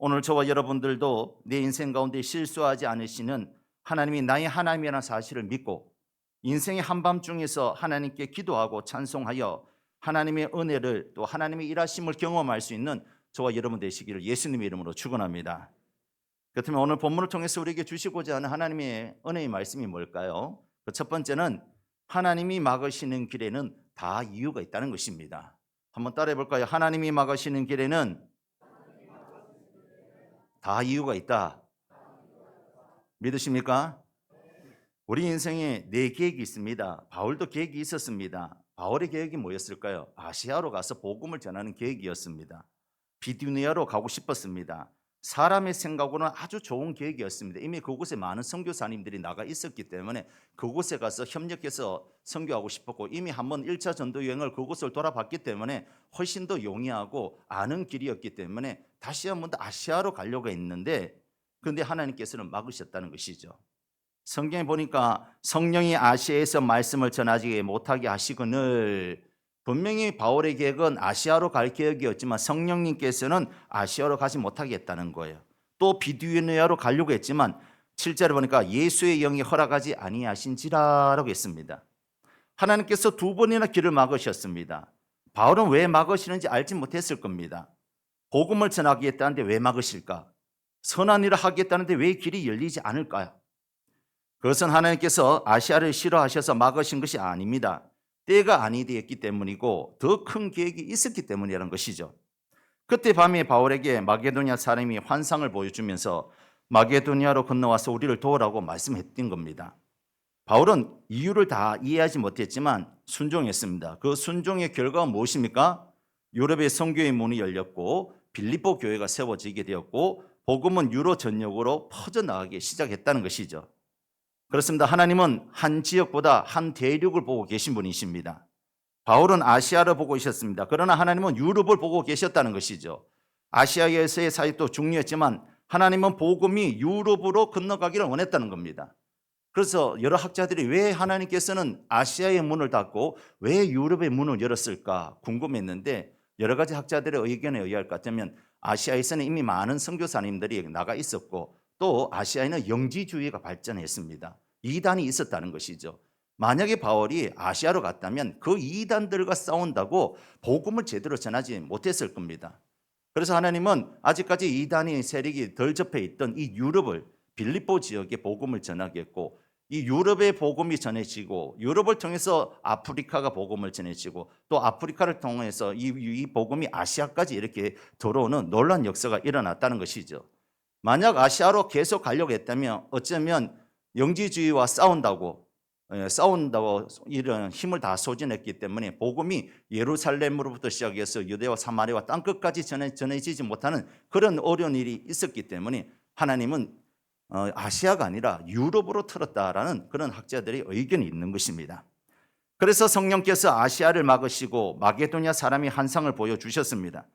오늘 저와 여러분들도 내 인생 가운데 실수하지 않으시는 하나님이 나의 하나님이라는 사실을 믿고 인생의 한밤중에서 하나님께 기도하고 찬송하여 하나님의 은혜를 또 하나님의 일하심을 경험할 수 있는 저와 여러분 되시기를 예수님의 이름으로 축원합니다. 그렇다면 오늘 본문을 통해서 우리에게 주시고자 하는 하나님의 은혜의 말씀이 뭘까요? 그 첫 번째는 하나님이 막으시는 길에는 다 이유가 있다는 것입니다. 한번 따라해 볼까요? 하나님이 막으시는 길에는 다 이유가 있다. 믿으십니까? 우리 인생에 4계획이 있습니다. 바울도 계획이 있었습니다. 바울의 계획이 뭐였을까요? 아시아로 가서 복음을 전하는 계획이었습니다. 비두니아로 가고 싶었습니다. 사람의 생각으로는 아주 좋은 계획이었습니다. 이미 그곳에 많은 선교사님들이 나가 있었기 때문에 그곳에 가서 협력해서 선교하고 싶었고 이미 한번 1차 전도 여행을 그곳을 돌아봤기 때문에 훨씬 더 용이하고 아는 길이었기 때문에 다시 한번 더 아시아로 가려고 했는데 그런데 하나님께서는 막으셨다는 것이죠. 성경에 보니까 성령이 아시아에서 말씀을 전하지 못하게 하시거늘 분명히 바울의 계획은 아시아로 갈 계획이었지만 성령님께서는 아시아로 가지 못하게 했다는 거예요. 또 비두니아로 가려고 했지만 7절에 보니까 예수의 영이 허락하지 아니하신지라라고 했습니다. 하나님께서 2번이나 길을 막으셨습니다. 바울은 왜 막으시는지 알지 못했을 겁니다. 복음을 전하겠다는데 왜 막으실까? 선한 일을 하겠다는데 왜 길이 열리지 않을까요? 그것은 하나님께서 아시아를 싫어하셔서 막으신 것이 아닙니다. 때가 아니 되었기 때문이고 더 큰 계획이 있었기 때문이라는 것이죠. 그때 밤에 바울에게 마게도냐 사람이 환상을 보여주면서 마게도냐로 건너와서 우리를 도우라고 말씀했던 겁니다. 바울은 이유를 다 이해하지 못했지만 순종했습니다. 그 순종의 결과가 무엇입니까? 유럽의 선교의 문이 열렸고 빌립보 교회가 세워지게 되었고 복음은 유로 전역으로 퍼져나가기 시작했다는 것이죠. 그렇습니다. 하나님은 한 지역보다 한 대륙을 보고 계신 분이십니다. 바울은 아시아를 보고 있었습니다. 그러나 하나님은 유럽을 보고 계셨다는 것이죠. 아시아에서의 사역도 중요했지만 하나님은 복음이 유럽으로 건너가기를 원했다는 겁니다. 그래서 여러 학자들이 왜 하나님께서는 아시아의 문을 닫고 왜 유럽의 문을 열었을까 궁금했는데 여러 가지 학자들의 의견에 의할 것 같으면 아시아에서는 이미 많은 선교사님들이 나가 있었고 또 아시아에는 영지주의가 발전했습니다. 이단이 있었다는 것이죠. 만약에 바울이 아시아로 갔다면 그 이단들과 싸운다고 복음을 제대로 전하지 못했을 겁니다. 그래서 하나님은 아직까지 이단의 세력이 덜 접해 있던 이 유럽을 빌립보 지역에 복음을 전하겠고 이 유럽의 복음이 전해지고 유럽을 통해서 아프리카가 복음을 전해지고 또 아프리카를 통해서 이 복음이 아시아까지 이렇게 들어오는 놀라운 역사가 일어났다는 것이죠. 만약 아시아로 계속 가려고 했다면 어쩌면 영지주의와 싸운다고 이런 힘을 다 소진했기 때문에 복음이 예루살렘으로부터 시작해서 유대와 사마리아와 땅끝까지 전해지지 못하는 그런 어려운 일이 있었기 때문에 하나님은 아시아가 아니라 유럽으로 틀었다라는 그런 학자들의 의견이 있는 것입니다. 그래서 성령께서 아시아를 막으시고 마게도냐 사람이 환상을 보여주셨습니다.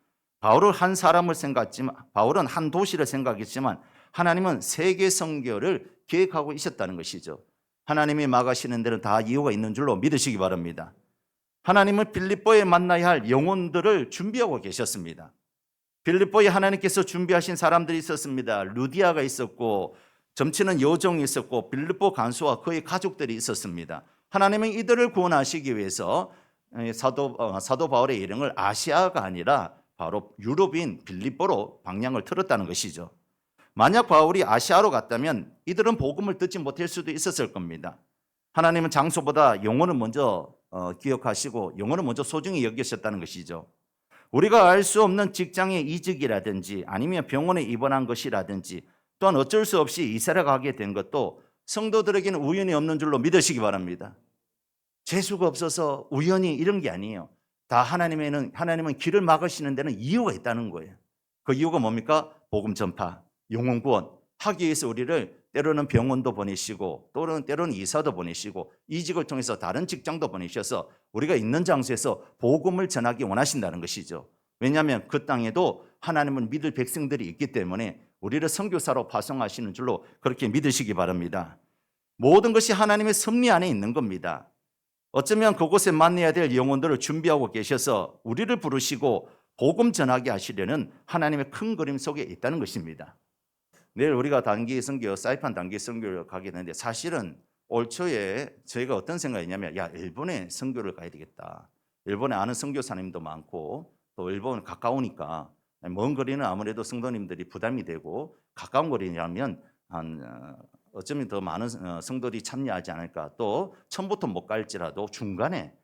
바울은 한 사람을 생각했지만 바울은 한 도시를 생각했지만 하나님은 세계 선교를 계획하고 있었다는 것이죠. 하나님이 막으시는 데는 다 이유가 있는 줄로 믿으시기 바랍니다. 하나님은 빌립보에 만나야 할 영혼들을 준비하고 계셨습니다. 빌립보에 하나님께서 준비하신 사람들이 있었습니다. 루디아가 있었고 점치는 여종이 있었고 빌립보 간수와 그의 가족들이 있었습니다. 하나님은 이들을 구원하시기 위해서 사도 바울의 일행을 아시아가 아니라 바로 유럽인 빌립보로 방향을 틀었다는 것이죠. 만약 바울이 아시아로 갔다면 이들은 복음을 듣지 못할 수도 있었을 겁니다. 하나님은 장소보다 영혼을 먼저 기억하시고 영혼을 먼저 소중히 여기셨다는 것이죠. 우리가 알 수 없는 직장의 이직이라든지 아니면 병원에 입원한 것이라든지 또한 어쩔 수 없이 이사를 가게 된 것도 성도들에게는 우연이 없는 줄로 믿으시기 바랍니다. 재수가 없어서 우연히 이런 게 아니에요. 다 하나님은 길을 막으시는 데는 이유가 있다는 거예요. 그 이유가 뭡니까? 복음 전파. 영혼 구원 하기 위해서 우리를 때로는 병원도 보내시고 때로는 이사도 보내시고 이직을 통해서 다른 직장도 보내셔서 우리가 있는 장소에서 복음을 전하기 원하신다는 것이죠. 왜냐하면 그 땅에도 하나님을 믿을 백성들이 있기 때문에 우리를 선교사로 파송하시는 줄로 그렇게 믿으시기 바랍니다. 모든 것이 하나님의 섭리 안에 있는 겁니다. 어쩌면 그곳에 만나야 될 영혼들을 준비하고 계셔서 우리를 부르시고 복음 전하게 하시려는 하나님의 큰 그림 속에 있다는 것입니다. 내일 우리가 단기 선교, 사이판 단기 선교를 가게 되는데 사실은 올 초에 저희가 어떤 생각이냐면 일본에 선교를 가야 되겠다. 일본에 아는 선교사님도 많고 또 일본 가까우니까 먼 거리는 아무래도 성도님들이 부담이 되고 가까운 거리라면 어쩌면 더 많은 성도들이 참여하지 않을까. 또 처음부터 못 갈지라도 중간에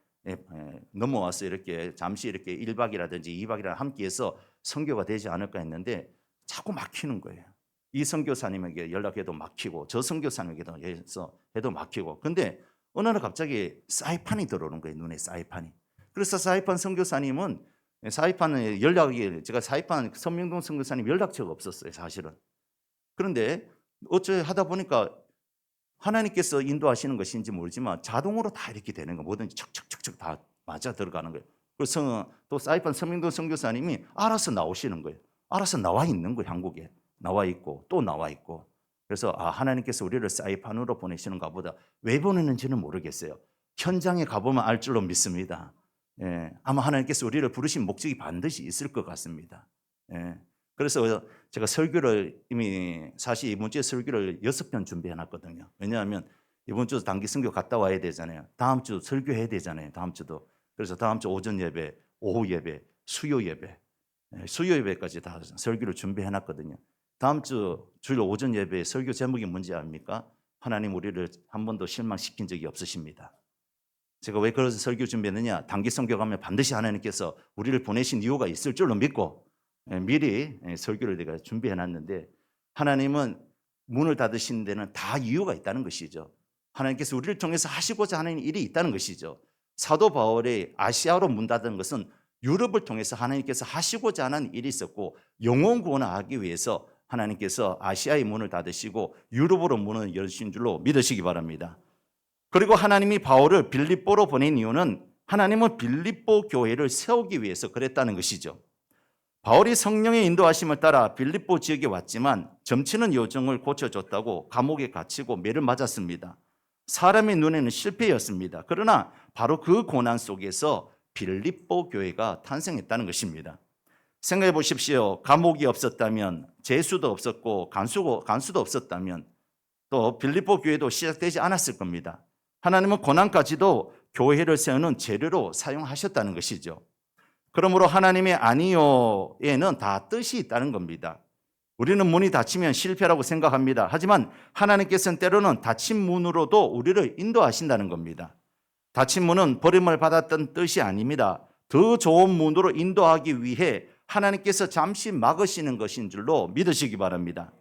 넘어와서 이렇게 잠시 이렇게 1박이라든지 2박이라 함께해서 선교가 되지 않을까 했는데 자꾸 막히는 거예요. 이 선교사님에게 연락해도 막히고 저 선교사님에게도 해도 막히고. 근데 어느 날 갑자기 사이판이 들어오는 거예요. 눈에 사이판이. 그래서 사이판 선교사님은 사이판에 연락이 제가 사이판 선명동 선교사님 연락처가 없었어요. 사실은. 그런데 어째 하다 보니까 하나님께서 인도하시는 것인지 모르지만 자동으로 다 이렇게 되는 거 뭐든지 척척척척 다 맞아 들어가는 거예요. 그래서 또 사이판 선명동 선교사님이 알아서 나오시는 거예요. 알아서 나와 있는 거예요. 한국에 나와 있고 또 나와 있고. 그래서 하나님께서 우리를 사이판으로 보내시는가 보다. 왜 보내는지는 모르겠어요. 현장에 가보면 알 줄로 믿습니다. 아마 하나님께서 우리를 부르신 목적이 반드시 있을 것 같습니다. 그래서 제가 설교를 이미 사실 이번 주에 설교를 6편 준비해놨거든요. 왜냐하면 이번 주 단기 선교 갔다 와야 되잖아요. 다음 주 설교해야 되잖아요. 다음 주도. 그래서 다음 주 오전 예배, 오후 예배, 수요 예배, 수요 예배까지 다 설교를 준비해놨거든요. 다음 주 주일 오전 예배 설교 제목이 뭔지 압니까? 하나님 우리를 한 번도 실망시킨 적이 없으십니다. 제가 왜 그런 설교 준비했느냐? 단기 선교 가면 반드시 하나님께서 우리를 보내신 이유가 있을 줄로 믿고 미리 설교를 내가 준비해놨는데 하나님은 문을 닫으신 데는 다 이유가 있다는 것이죠. 하나님께서 우리를 통해서 하시고자 하는 일이 있다는 것이죠. 사도 바울이 아시아로 문 닫은 것은 유럽을 통해서 하나님께서 하시고자 하는 일이 있었고 영혼 구원하기 위해서 하나님께서 아시아의 문을 닫으시고 유럽으로 문을 여신 줄로 믿으시기 바랍니다. 그리고 하나님이 바울을 빌립보로 보낸 이유는 하나님은 빌립보 교회를 세우기 위해서 그랬다는 것이죠. 바울이 성령의 인도하심을 따라 빌립보 지역에 왔지만 점치는 요정을 고쳐줬다고 감옥에 갇히고 매를 맞았습니다. 사람의 눈에는 실패였습니다. 그러나 바로 그 고난 속에서 빌립보 교회가 탄생했다는 것입니다. 생각해 보십시오. 감옥이 없었다면, 재수도 없었고 간수도 없었다면 또 빌립보 교회도 시작되지 않았을 겁니다. 하나님은 고난까지도 교회를 세우는 재료로 사용하셨다는 것이죠. 그러므로 하나님의 아니요에는 다 뜻이 있다는 겁니다. 우리는 문이 닫히면 실패라고 생각합니다. 하지만 하나님께서는 때로는 닫힌 문으로도 우리를 인도하신다는 겁니다. 닫힌 문은 버림을 받았던 뜻이 아닙니다. 더 좋은 문으로 인도하기 위해 하나님께서 잠시 막으시는 것인 줄로 믿으시기 바랍니다.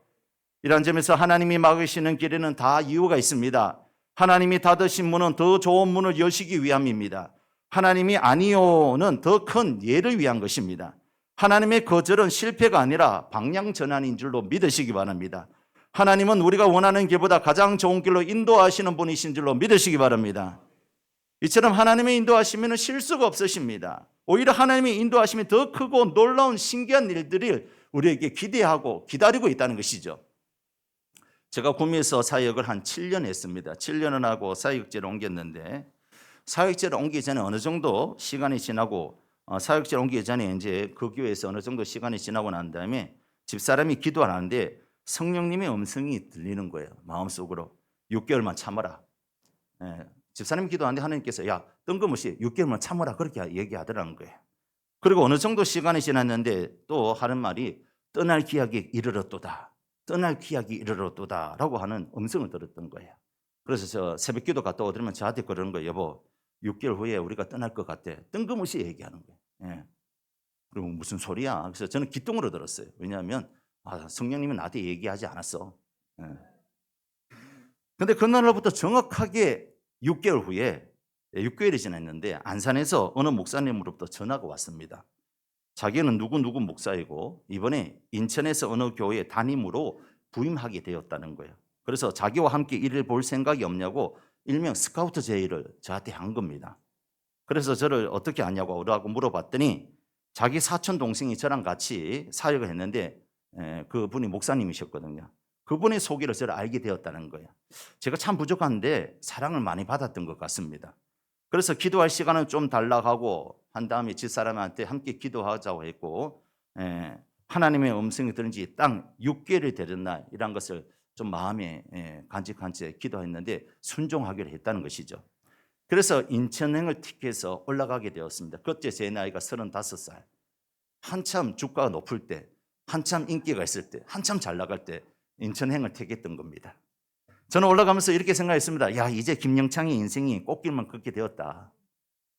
이런 점에서 하나님이 막으시는 길에는 다 이유가 있습니다. 하나님이 닫으신 문은 더 좋은 문을 여시기 위함입니다. 하나님이 아니요는 더 큰 예를 위한 것입니다. 하나님의 거절은 실패가 아니라 방향 전환인 줄로 믿으시기 바랍니다. 하나님은 우리가 원하는 길보다 가장 좋은 길로 인도하시는 분이신 줄로 믿으시기 바랍니다. 이처럼 하나님의 인도하시면 실수가 없으십니다. 오히려 하나님의 인도하심이 더 크고 놀라운 신기한 일들을 우리에게 기대하고 기다리고 있다는 것이죠. 제가 구미에서 사역을 한 7년 했습니다. 7년을 하고 사역제를 옮겼는데 사역제를 옮기기 전에 어느 정도 시간이 지나고 사역제를 옮기기 전에 이제 그 교회에서 어느 정도 시간이 지나고 난 다음에 집사람이 기도를 하는데 성령님의 음성이 들리는 거예요. 마음속으로 6개월만 참아라. 집사람이 기도하는데 하나님께서 뜬금없이 6개월만 참아라 그렇게 얘기하더라는 거예요. 그리고 어느 정도 시간이 지났는데 또 하는 말이 떠날 기약이 이르렀도다. 떠날 기약이 이르렀도다 라고 하는 음성을 들었던 거예요. 그래서 저 새벽기도 갔다 오더니만 저한테 그러는 거예요. 여보 6개월 후에 우리가 떠날 것 같아. 뜬금없이 얘기하는 거예요. 그리고 무슨 소리야. 그래서 저는 기똥으로 들었어요. 왜냐하면 성령님은 나한테 얘기하지 않았어. 그런데 그날로부터 정확하게 6개월 후에 6개월이 지났는데 안산에서 어느 목사님으로부터 전화가 왔습니다. 자기는 누구 목사이고 이번에 인천에서 어느 교회 담임으로 부임하게 되었다는 거예요. 그래서 자기와 함께 일을 볼 생각이 없냐고 일명 스카우트 제의를 저한테 한 겁니다. 그래서 저를 어떻게 아냐고 라고 물어봤더니 자기 사촌 동생이 저랑 같이 사역을 했는데 그분이 목사님이셨거든요. 그분의 소개를 저를 알게 되었다는 거예요. 제가 참 부족한데 사랑을 많이 받았던 것 같습니다. 그래서 기도할 시간은 좀 달라고 하고 한 다음에 집사람한테 함께 기도하자고 했고 하나님의 음성이 들은 지 딱 6개월이 되는 날 이런 것을 좀 마음에 간직한 채 기도했는데 순종하기로 했다는 것이죠. 그래서 인천행을 택해서 올라가게 되었습니다. 그때 제 나이가 35살. 한참 주가가 높을 때, 한참 인기가 있을 때, 한참 잘 나갈 때 인천행을 택했던 겁니다. 저는 올라가면서 이렇게 생각했습니다. 야, 이제 김영창의 인생이 꽃길만 걷게 되었다.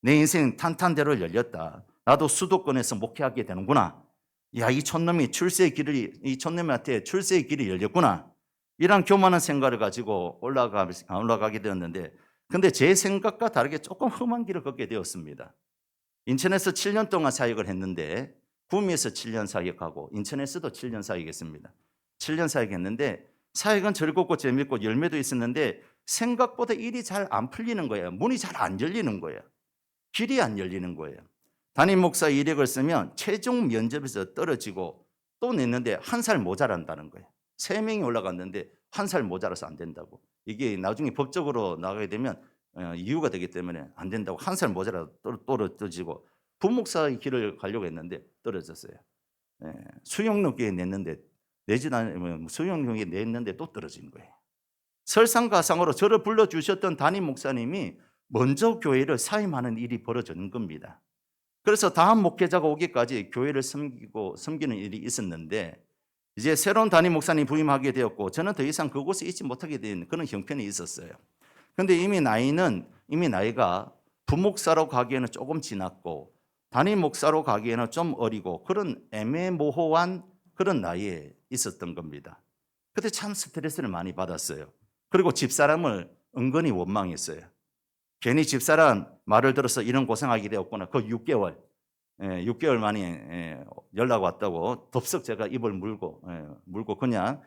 내 인생 탄탄대로 열렸다. 나도 수도권에서 목회하게 되는구나. 야, 이 촌놈한테 출세의 길이 열렸구나. 이런 교만한 생각을 가지고 올라가게 되었는데, 근데 제 생각과 다르게 조금 험한 길을 걷게 되었습니다. 인천에서 7년 동안 사역을 했는데, 구미에서 7년 사역하고 인천에서도 7년 사역했습니다. 7년 사역했는데 사역은 즐겁고 재밌고 열매도 있었는데 생각보다 일이 잘 안 풀리는 거예요. 문이 잘 안 열리는 거예요. 길이 안 열리는 거예요. 담임 목사 이력을 쓰면 최종 면접에서 떨어지고 또 냈는데 한 살 모자란다는 거예요. 3명이 올라갔는데 한 살 모자라서 안 된다고. 이게 나중에 법적으로 나가게 되면 이유가 되기 때문에 안 된다고. 한 살 모자라도 떨어지고 부목사의 길을 가려고 했는데 떨어졌어요. 수영록에 냈는데 수영록에 냈는데 또 떨어진 거예요. 설상가상으로 저를 불러주셨던 담임 목사님이 먼저 교회를 사임하는 일이 벌어진 겁니다. 그래서 다음 목회자가 오기까지 교회를 섬기는 일이 있었는데 이제 새로운 담임 목사님 부임하게 되었고 저는 더 이상 그곳에 있지 못하게 된 그런 형편이 있었어요. 그런데 이미 나이가 부목사로 가기에는 조금 지났고 담임 목사로 가기에는 좀 어리고 그런 애매모호한 그런 나이에 있었던 겁니다. 그때 참 스트레스를 많이 받았어요. 그리고 집사람을 은근히 원망했어요. 괜히 집사람 말을 들어서 이런 고생하게 되었구나. 그 6개월 만에 연락 왔다고 덥석 제가 입을 물고 그냥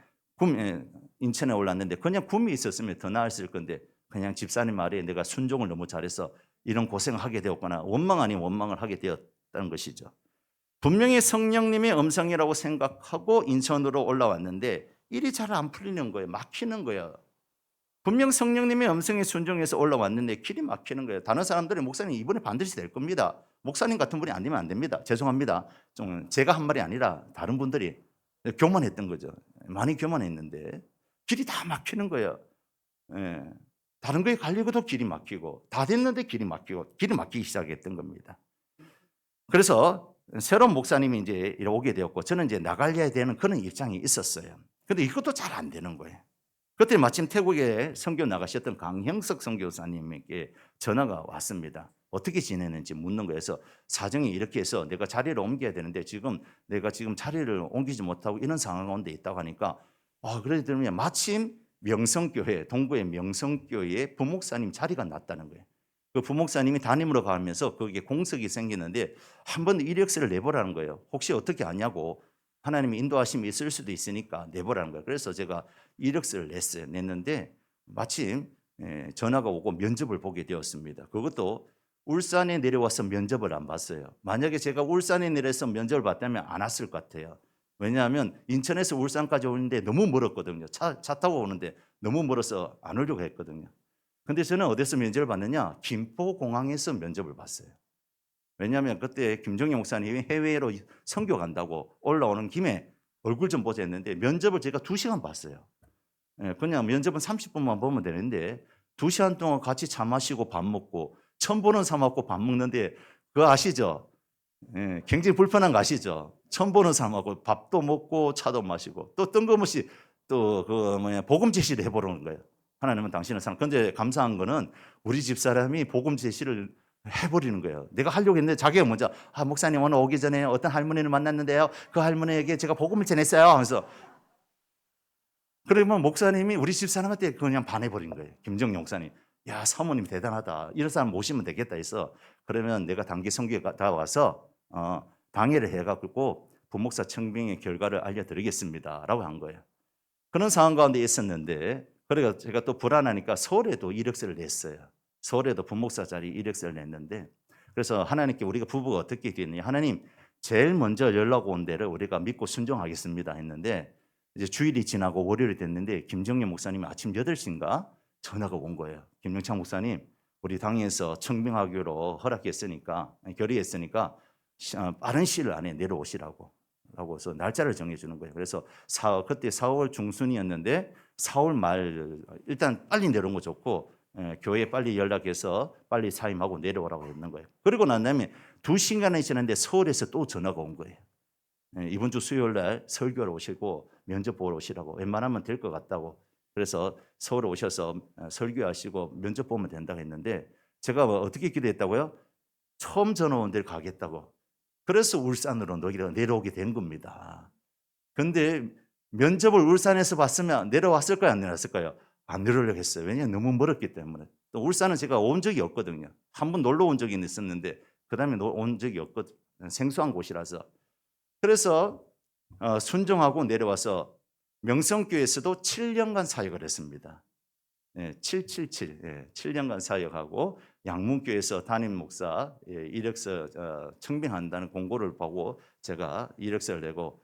인천에 올랐는데 그냥 굼이 있었으면 더 나았을 건데 그냥 집사님 말에 내가 순종을 너무 잘해서 이런 고생을 하게 되었구나. 원망 아닌 원망을 하게 되었다는 것이죠. 분명히 성령님의 음성이라고 생각하고 인천으로 올라왔는데 일이 잘 안 풀리는 거예요. 막히는 거예요. 분명 성령님의 음성에 순종해서 올라왔는데 길이 막히는 거예요. 다른 사람들이 목사님 이번에 반드시 될 겁니다. 목사님 같은 분이 안 되면 안 됩니다. 죄송합니다. 좀 제가 한 말이 아니라 다른 분들이 교만했던 거죠. 많이 교만했는데 길이 다 막히는 거예요. 다른 거에 가려고도 길이 막히고 다 됐는데 길이 막히기 시작했던 겁니다. 그래서 새로운 목사님이 이제 오게 되었고 저는 이제 나가려야 되는 그런 입장이 있었어요. 근데 이것도 잘 안 되는 거예요. 그때 마침 태국에 선교 나가셨던 강형석 선교사님에게 전화가 왔습니다. 어떻게 지내는지 묻는 거에서 사정이 이렇게 해서 내가 자리를 옮겨야 되는데 내가 지금 자리를 옮기지 못하고 이런 상황 가운데 있다고 하니까 그러더니 마침 명성교회 동구의 명성교회에 부목사님 자리가 났다는 거예요. 그 부목사님이 담임으로 가면서 거기에 공석이 생기는데 한번 이력서를 내보라는 거예요. 혹시 어떻게 아냐고 하나님의 인도하심이 있을 수도 있으니까 내보라는 거예요. 그래서 제가 이력서를 냈는데 마침 전화가 오고 면접을 보게 되었습니다. 그것도 울산에 내려와서 면접을 안 봤어요. 만약에 제가 울산에 내려서 면접을 봤다면 안 왔을 것 같아요. 왜냐하면 인천에서 울산까지 오는데 너무 멀었거든요. 차 타고 오는데 너무 멀어서 안 오려고 했거든요. 근데 저는 어디서 면접을 봤느냐? 김포공항에서 면접을 봤어요. 왜냐하면 그때 김정희 목사님이 해외로 선교 간다고 올라오는 김에 얼굴 좀 보자 했는데 면접을 제가 2시간 봤어요. 그냥 면접은 30분만 보면 되는데 2시간 동안 같이 차 마시고 밥 먹고 처음 보는 사람 하고 밥 먹는데 그거 아시죠? 굉장히 불편한 거 아시죠? 처음 보는 사람하고 밥도 먹고 차도 마시고 또 뜬금없이 또 복음 제시를 해보는 거예요. 하나님은 당신을 사랑. 그런데 감사한 거는 우리 집사람이 복음 제시를 해버리는 거예요. 내가 하려고 했는데 자기가 먼저 목사님 오늘 오기 전에 어떤 할머니를 만났는데요. 그 할머니에게 제가 복음을 전했어요 하면서 그러면 목사님이 우리 집사람한테 그냥 반해버린 거예요. 김정용 목사님. 야 사모님 대단하다. 이런 사람 모시면 되겠다 해서 그러면 내가 단기 선교에 다 와서 방해를 해가지고 부목사 청빙의 결과를 알려드리겠습니다라고 한 거예요. 그런 상황 가운데 있었는데, 그래서 제가 또 불안하니까 서울에도 이력서를 냈어요. 서울에도 부목사 자리 이력서를 냈는데, 그래서 하나님께 우리가 부부가 어떻게 했느냐, 하나님 제일 먼저 연락 온 데를 우리가 믿고 순종하겠습니다 했는데, 이제 주일이 지나고 월요일이 됐는데 김정년 목사님이 아침 8시인가 전화가 온 거예요. 김영창 목사님, 우리 당에서 청빙하기로 허락했으니까, 결의했으니까 빠른 시일 안에 내려오시라고 라고 해서 날짜를 정해주는 거예요. 그래서 그때 4월 중순이었는데 4월 말 일단 빨리 내려온 거 좋고, 교회에 빨리 연락해서 빨리 사임하고 내려오라고 했는 거예요. 그리고 난 다음에 2시간이 지났는데 서울에서 또 전화가 온 거예요. 이번 주 수요일 날 설교하러 오시고 면접 보러 오시라고, 웬만하면 될 것 같다고. 그래서 서울에 오셔서 설교하시고 면접 보면 된다고 했는데, 제가 어떻게 기도했다고요? 처음 전화 온 데를 가겠다고. 그래서 울산으로 내려오게 된 겁니다. 근데 면접을 울산에서 봤으면 내려왔을까요, 안 내려왔을까요? 안 내려오려고 했어요. 왜냐하면 너무 멀었기 때문에. 또 울산은 제가 온 적이 없거든요. 한 번 놀러 온 적이 있었는데 그 다음에 온 적이 없거든요. 생소한 곳이라서. 그래서 순종하고 내려와서 명성교회에서도 7년간 사역을 했습니다. 777, 7년간 사역하고, 양문교회에서 담임 목사 이력서 청빙한다는 공고를 보고 제가 이력서를 내고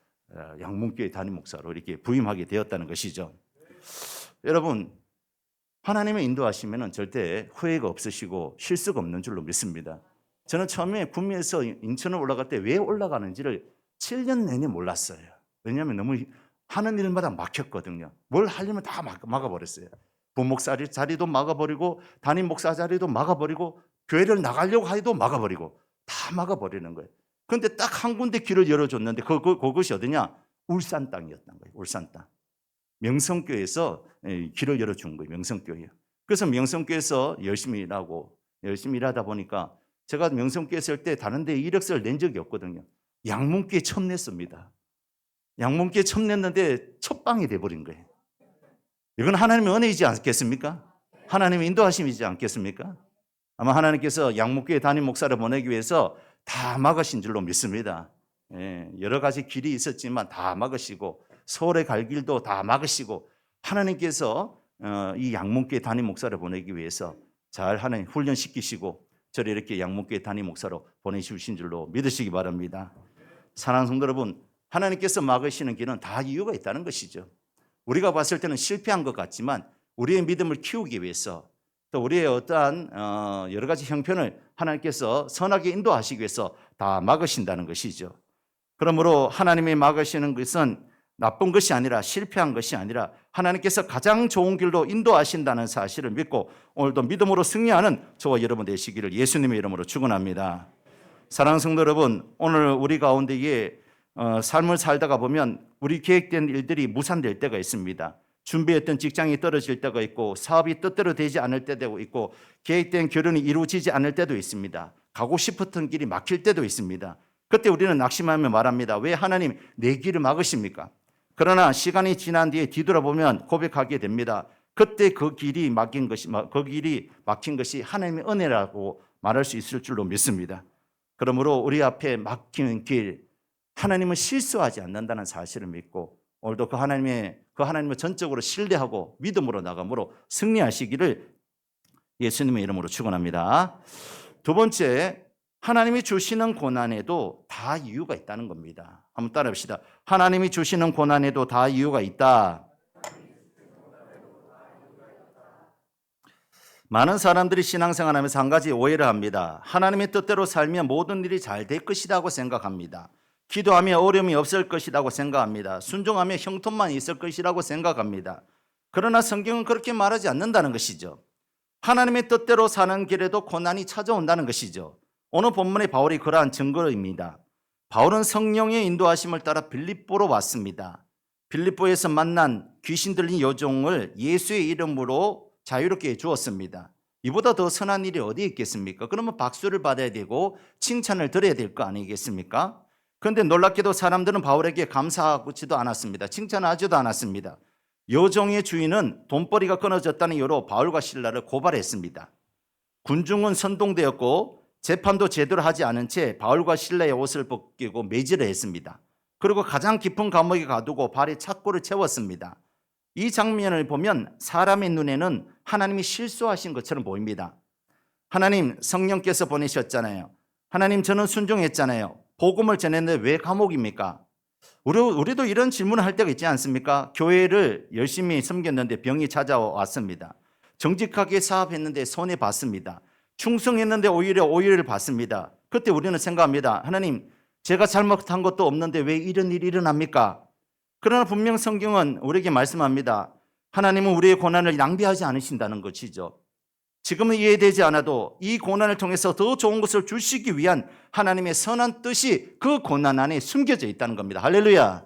양문교회 담임 목사로 이렇게 부임하게 되었다는 것이죠. 여러분, 하나님의 인도하시면 절대 후회가 없으시고 실수가 없는 줄로 믿습니다. 저는 처음에 구미에서 인천을 올라갈 때 왜 올라가는지를 7년 내내 몰랐어요. 왜냐하면 너무 하는 일마다 막혔거든요. 뭘 하려면 다 막아버렸어요. 부목사 자리도 막아버리고, 담임 목사 자리도 막아버리고, 교회를 나가려고 해도 막아버리고, 다 막아버리는 거예요. 그런데 딱 한 군데 길을 열어줬는데 그것이 어디냐? 울산 땅이었던 거예요. 울산 땅. 명성교회에서 길을 열어준 거예요. 명성교회요. 그래서 명성교회에서 열심히 일하다 보니까, 제가 명성교회 있을 때 다른 데 이력서를 낸 적이 없거든요. 양문교회 처음 냈습니다. 양문교회 처음 냈는데 첫 방이 돼버린 거예요. 이건 하나님의 은혜이지 않겠습니까? 하나님의 인도하심이지 않겠습니까? 아마 하나님께서 양목교회 담임 목사를 보내기 위해서 다 막으신 줄로 믿습니다. 여러 가지 길이 있었지만 다 막으시고, 서울에 갈 길도 다 막으시고, 하나님께서 이 양목교회 담임 목사를 보내기 위해서 잘 하나님 훈련시키시고 저를 이렇게 양목교회 담임 목사로 보내주신 줄로 믿으시기 바랍니다. 사랑하는 성도 여러분, 하나님께서 막으시는 길은 다 이유가 있다는 것이죠. 우리가 봤을 때는 실패한 것 같지만 우리의 믿음을 키우기 위해서, 또 우리의 어떠한 여러 가지 형편을 하나님께서 선하게 인도하시기 위해서 다 막으신다는 것이죠. 그러므로 하나님이 막으시는 것은 나쁜 것이 아니라, 실패한 것이 아니라 하나님께서 가장 좋은 길로 인도하신다는 사실을 믿고 오늘도 믿음으로 승리하는 저와 여러분 되시기를 예수님의 이름으로 축원합니다. 사랑하는 성도 여러분, 오늘 우리 가운데에 삶을 살다가 보면 우리 계획된 일들이 무산될 때가 있습니다. 준비했던 직장이 떨어질 때가 있고, 사업이 뜻대로 되지 않을 때도 있고, 계획된 결혼이 이루어지지 않을 때도 있습니다. 가고 싶었던 길이 막힐 때도 있습니다. 그때 우리는 낙심하며 말합니다. 왜 하나님 내 길을 막으십니까? 그러나 시간이 지난 뒤에 뒤돌아보면 고백하게 됩니다. 그때 그 길이 막힌 것이 하나님의 은혜라고 말할 수 있을 줄로 믿습니다. 그러므로 우리 앞에 막힌 길, 하나님은 실수하지 않는다는 사실을 믿고 오늘도 그 하나님을 전적으로 신뢰하고 믿음으로 나감으로 승리하시기를 예수님의 이름으로 축원합니다. 두 번째, 하나님이 주시는 고난에도 다 이유가 있다는 겁니다. 한번 따라합시다. 하나님이 주시는 고난에도 다 이유가 있다. 많은 사람들이 신앙생활하면서 한 가지 오해를 합니다. 하나님의 뜻대로 살면 모든 일이 잘 될 것이라고 생각합니다. 기도하면 어려움이 없을 것이라고 생각합니다. 순종하면 형통만 있을 것이라고 생각합니다. 그러나 성경은 그렇게 말하지 않는다는 것이죠. 하나님의 뜻대로 사는 길에도 고난이 찾아온다는 것이죠. 오늘 본문의 바울이 그러한 증거입니다. 바울은 성령의 인도하심을 따라 빌립보로 왔습니다. 빌립보에서 만난 귀신 들린 여종을 예수의 이름으로 자유롭게 해주었습니다. 이보다 더 선한 일이 어디 있겠습니까? 그러면 박수를 받아야 되고 칭찬을 드려야 될 거 아니겠습니까? 그런데 놀랍게도 사람들은 바울에게 감사하지도 않았습니다. 칭찬하지도 않았습니다. 여종의 주인은 돈벌이가 끊어졌다는 이유로 바울과 실라를 고발했습니다. 군중은 선동되었고 재판도 제대로 하지 않은 채 바울과 실라의 옷을 벗기고 매질을 했습니다. 그리고 가장 깊은 감옥에 가두고 발에 착고를 채웠습니다. 이 장면을 보면 사람의 눈에는 하나님이 실수하신 것처럼 보입니다. 하나님, 성령께서 보내셨잖아요. 하나님, 저는 순종했잖아요. 복음을 전했는데 왜 감옥입니까? 우리도 이런 질문을 할 때가 있지 않습니까? 교회를 열심히 섬겼는데 병이 찾아왔습니다. 정직하게 사업했는데 손해봤습니다. 충성했는데 오히려 오해를 받습니다. 그때 우리는 생각합니다. 하나님, 제가 잘못한 것도 없는데 왜 이런 일이 일어납니까? 그러나 분명 성경은 우리에게 말씀합니다. 하나님은 우리의 고난을 낭비하지 않으신다는 것이죠. 지금은 이해되지 않아도 이 고난을 통해서 더 좋은 것을 주시기 위한 하나님의 선한 뜻이 그 고난 안에 숨겨져 있다는 겁니다. 할렐루야.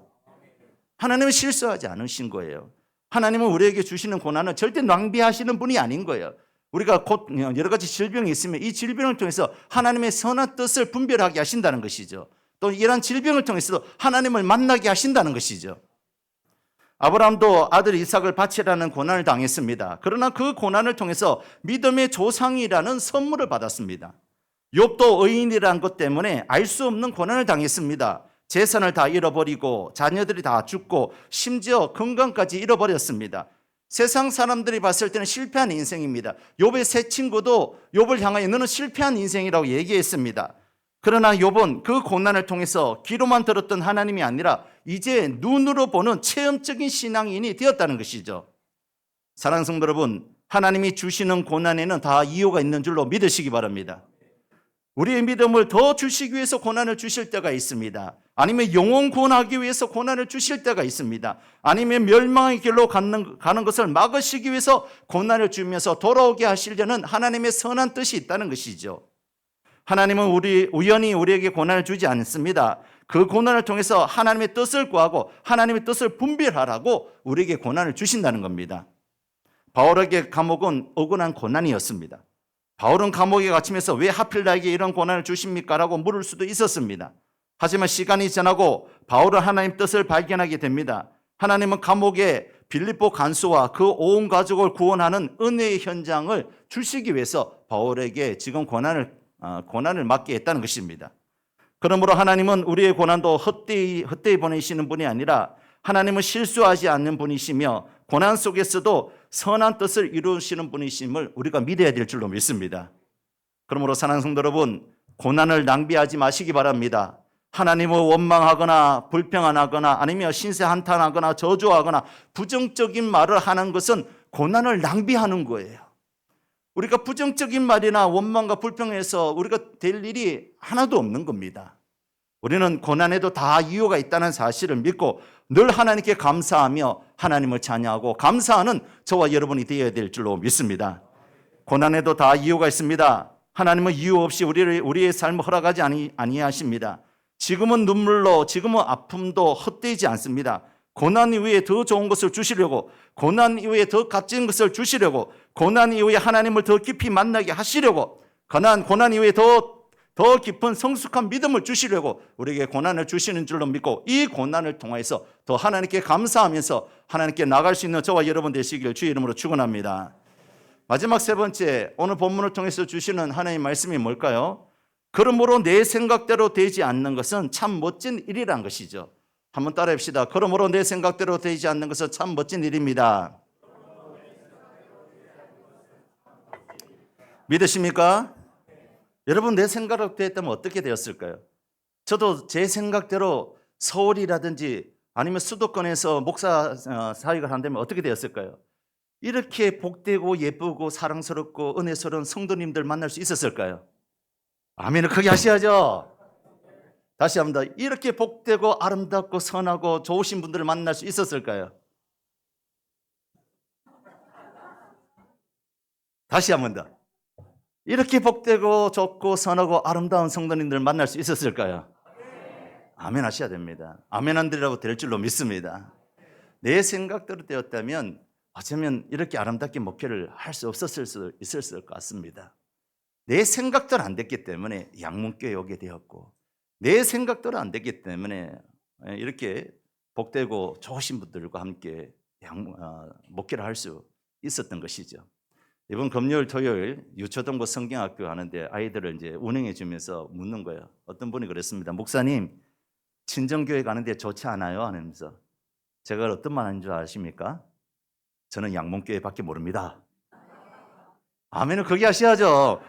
하나님은 실수하지 않으신 거예요. 하나님은 우리에게 주시는 고난은 절대 낭비하시는 분이 아닌 거예요. 우리가 곧 여러 가지 질병이 있으면 이 질병을 통해서 하나님의 선한 뜻을 분별하게 하신다는 것이죠. 또 이러한 질병을 통해서도 하나님을 만나게 하신다는 것이죠. 아브라함도 아들 이삭을 바치라는 고난을 당했습니다. 그러나 그 고난을 통해서 믿음의 조상이라는 선물을 받았습니다. 욥도 의인이라는 것 때문에 알 수 없는 고난을 당했습니다. 재산을 다 잃어버리고 자녀들이 다 죽고 심지어 건강까지 잃어버렸습니다. 세상 사람들이 봤을 때는 실패한 인생입니다. 욥의 세 친구도 욥을 향하여 너는 실패한 인생이라고 얘기했습니다. 그러나 욥은 그 고난을 통해서 귀로만 들었던 하나님이 아니라 이제 눈으로 보는 체험적인 신앙인이 되었다는 것이죠. 사랑하는 성도 여러분, 하나님이 주시는 고난에는 다 이유가 있는 줄로 믿으시기 바랍니다. 우리의 믿음을 더 주시기 위해서 고난을 주실 때가 있습니다. 아니면 영혼 구원하기 위해서 고난을 주실 때가 있습니다. 아니면 멸망의 길로 가는 것을 막으시기 위해서 고난을 주면서 돌아오게 하시려는 하나님의 선한 뜻이 있다는 것이죠. 하나님은 우연히 우리에게 고난을 주지 않습니다. 그 고난을 통해서 하나님의 뜻을 구하고 하나님의 뜻을 분별하라고 우리에게 고난을 주신다는 겁니다. 바울에게 감옥은 억울한 고난이었습니다. 바울은 감옥에 갇히면서 왜 하필 나에게 이런 고난을 주십니까? 라고 물을 수도 있었습니다. 하지만 시간이 지나고 바울은 하나님 뜻을 발견하게 됩니다. 하나님은 감옥에 빌립보 간수와 그 온 가족을 구원하는 은혜의 현장을 주시기 위해서 바울에게 지금 고난을 맡게 했다는 것입니다. 그러므로 하나님은 우리의 고난도 헛되이 보내시는 분이 아니라 하나님은 실수하지 않는 분이시며 고난 속에서도 선한 뜻을 이루시는 분이심을 우리가 믿어야 될 줄로 믿습니다. 그러므로 사랑하는 성도 여러분, 고난을 낭비하지 마시기 바랍니다. 하나님을 원망하거나 불평하거나 아니면 신세 한탄하거나 저주하거나 부정적인 말을 하는 것은 고난을 낭비하는 거예요. 우리가 부정적인 말이나 원망과 불평해서 우리가 될 일이 하나도 없는 겁니다. 우리는 고난에도 다 이유가 있다는 사실을 믿고 늘 하나님께 감사하며 하나님을 찬양하고 감사하는 저와 여러분이 되어야 될 줄로 믿습니다. 고난에도 다 이유가 있습니다. 하나님은 이유 없이 우리의 삶을 허락하지 아니하십니다. 지금은 눈물로, 지금은 아픔도 헛되지 않습니다. 고난 이후에 더 좋은 것을 주시려고, 고난 이후에 더 값진 것을 주시려고, 고난 이후에 하나님을 더 깊이 만나게 하시려고, 고난 이후에 더 깊은 성숙한 믿음을 주시려고 우리에게 고난을 주시는 줄로 믿고 이 고난을 통해서 더 하나님께 감사하면서 하나님께 나갈 수 있는 저와 여러분 되시길 주의 이름으로 축원합니다. 마지막 세 번째, 오늘 본문을 통해서 주시는 하나님의 말씀이 뭘까요? 그러므로 내 생각대로 되지 않는 것은 참 멋진 일이란 것이죠. 한번 따라해 봅시다. 그러므로 내 생각대로 되지 않는 것은 참 멋진 일입니다. 믿으십니까? 여러분, 내 생각대로 됐다면 어떻게 되었을까요? 저도 제 생각대로 서울이라든지 아니면 수도권에서 목사 사역을 한다면 어떻게 되었을까요? 이렇게 복되고 예쁘고 사랑스럽고 은혜스러운 성도님들 만날 수 있었을까요? 아멘을 크게 하셔야죠. 다시 한번 더, 이렇게 복되고 아름답고 선하고 좋으신 분들을 만날 수 있었을까요? 다시 한번 더, 이렇게 복되고 좋고 선하고 아름다운 성도님들 만날 수 있었을까요? 아멘 하셔야 됩니다. 아멘 안 드리라고 될 줄로 믿습니다. 내 생각대로 되었다면 어쩌면 이렇게 아름답게 목회를 할 수 없었을 수 있을 것 같습니다. 내 생각대로 안 됐기 때문에 양문교회 오게 되었고, 내 생각대로 안 됐기 때문에 이렇게 복되고 좋으신 분들과 함께 목회를 할 수 있었던 것이죠. 이번 금요일, 토요일 유초등부 성경학교 하는데 아이들을 이제 운행해 주면서 묻는 거예요. 어떤 분이 그랬습니다. 목사님, 친정교회 가는데 좋지 않아요? 하면서 제가 어떤 말 하는 줄 아십니까? 저는 양문교회밖에 모릅니다. 아멘을 크게 하셔야죠.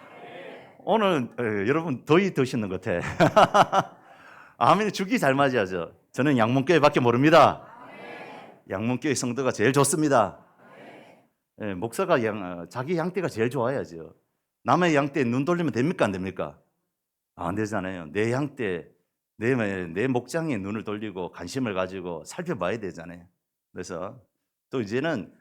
오늘 여러분 더위 드시는 것 같아. 아멘을 죽이 잘 맞아야죠. 저는 양문교회밖에 모릅니다. 양문교회 성도가 제일 좋습니다. 목사가 자기 양떼가 제일 좋아야죠. 남의 양떼 눈 돌리면 됩니까? 안 됩니까? 안 되잖아요. 내 양떼, 내 목장에 눈을 돌리고 관심을 가지고 살펴봐야 되잖아요. 그래서 또 이제는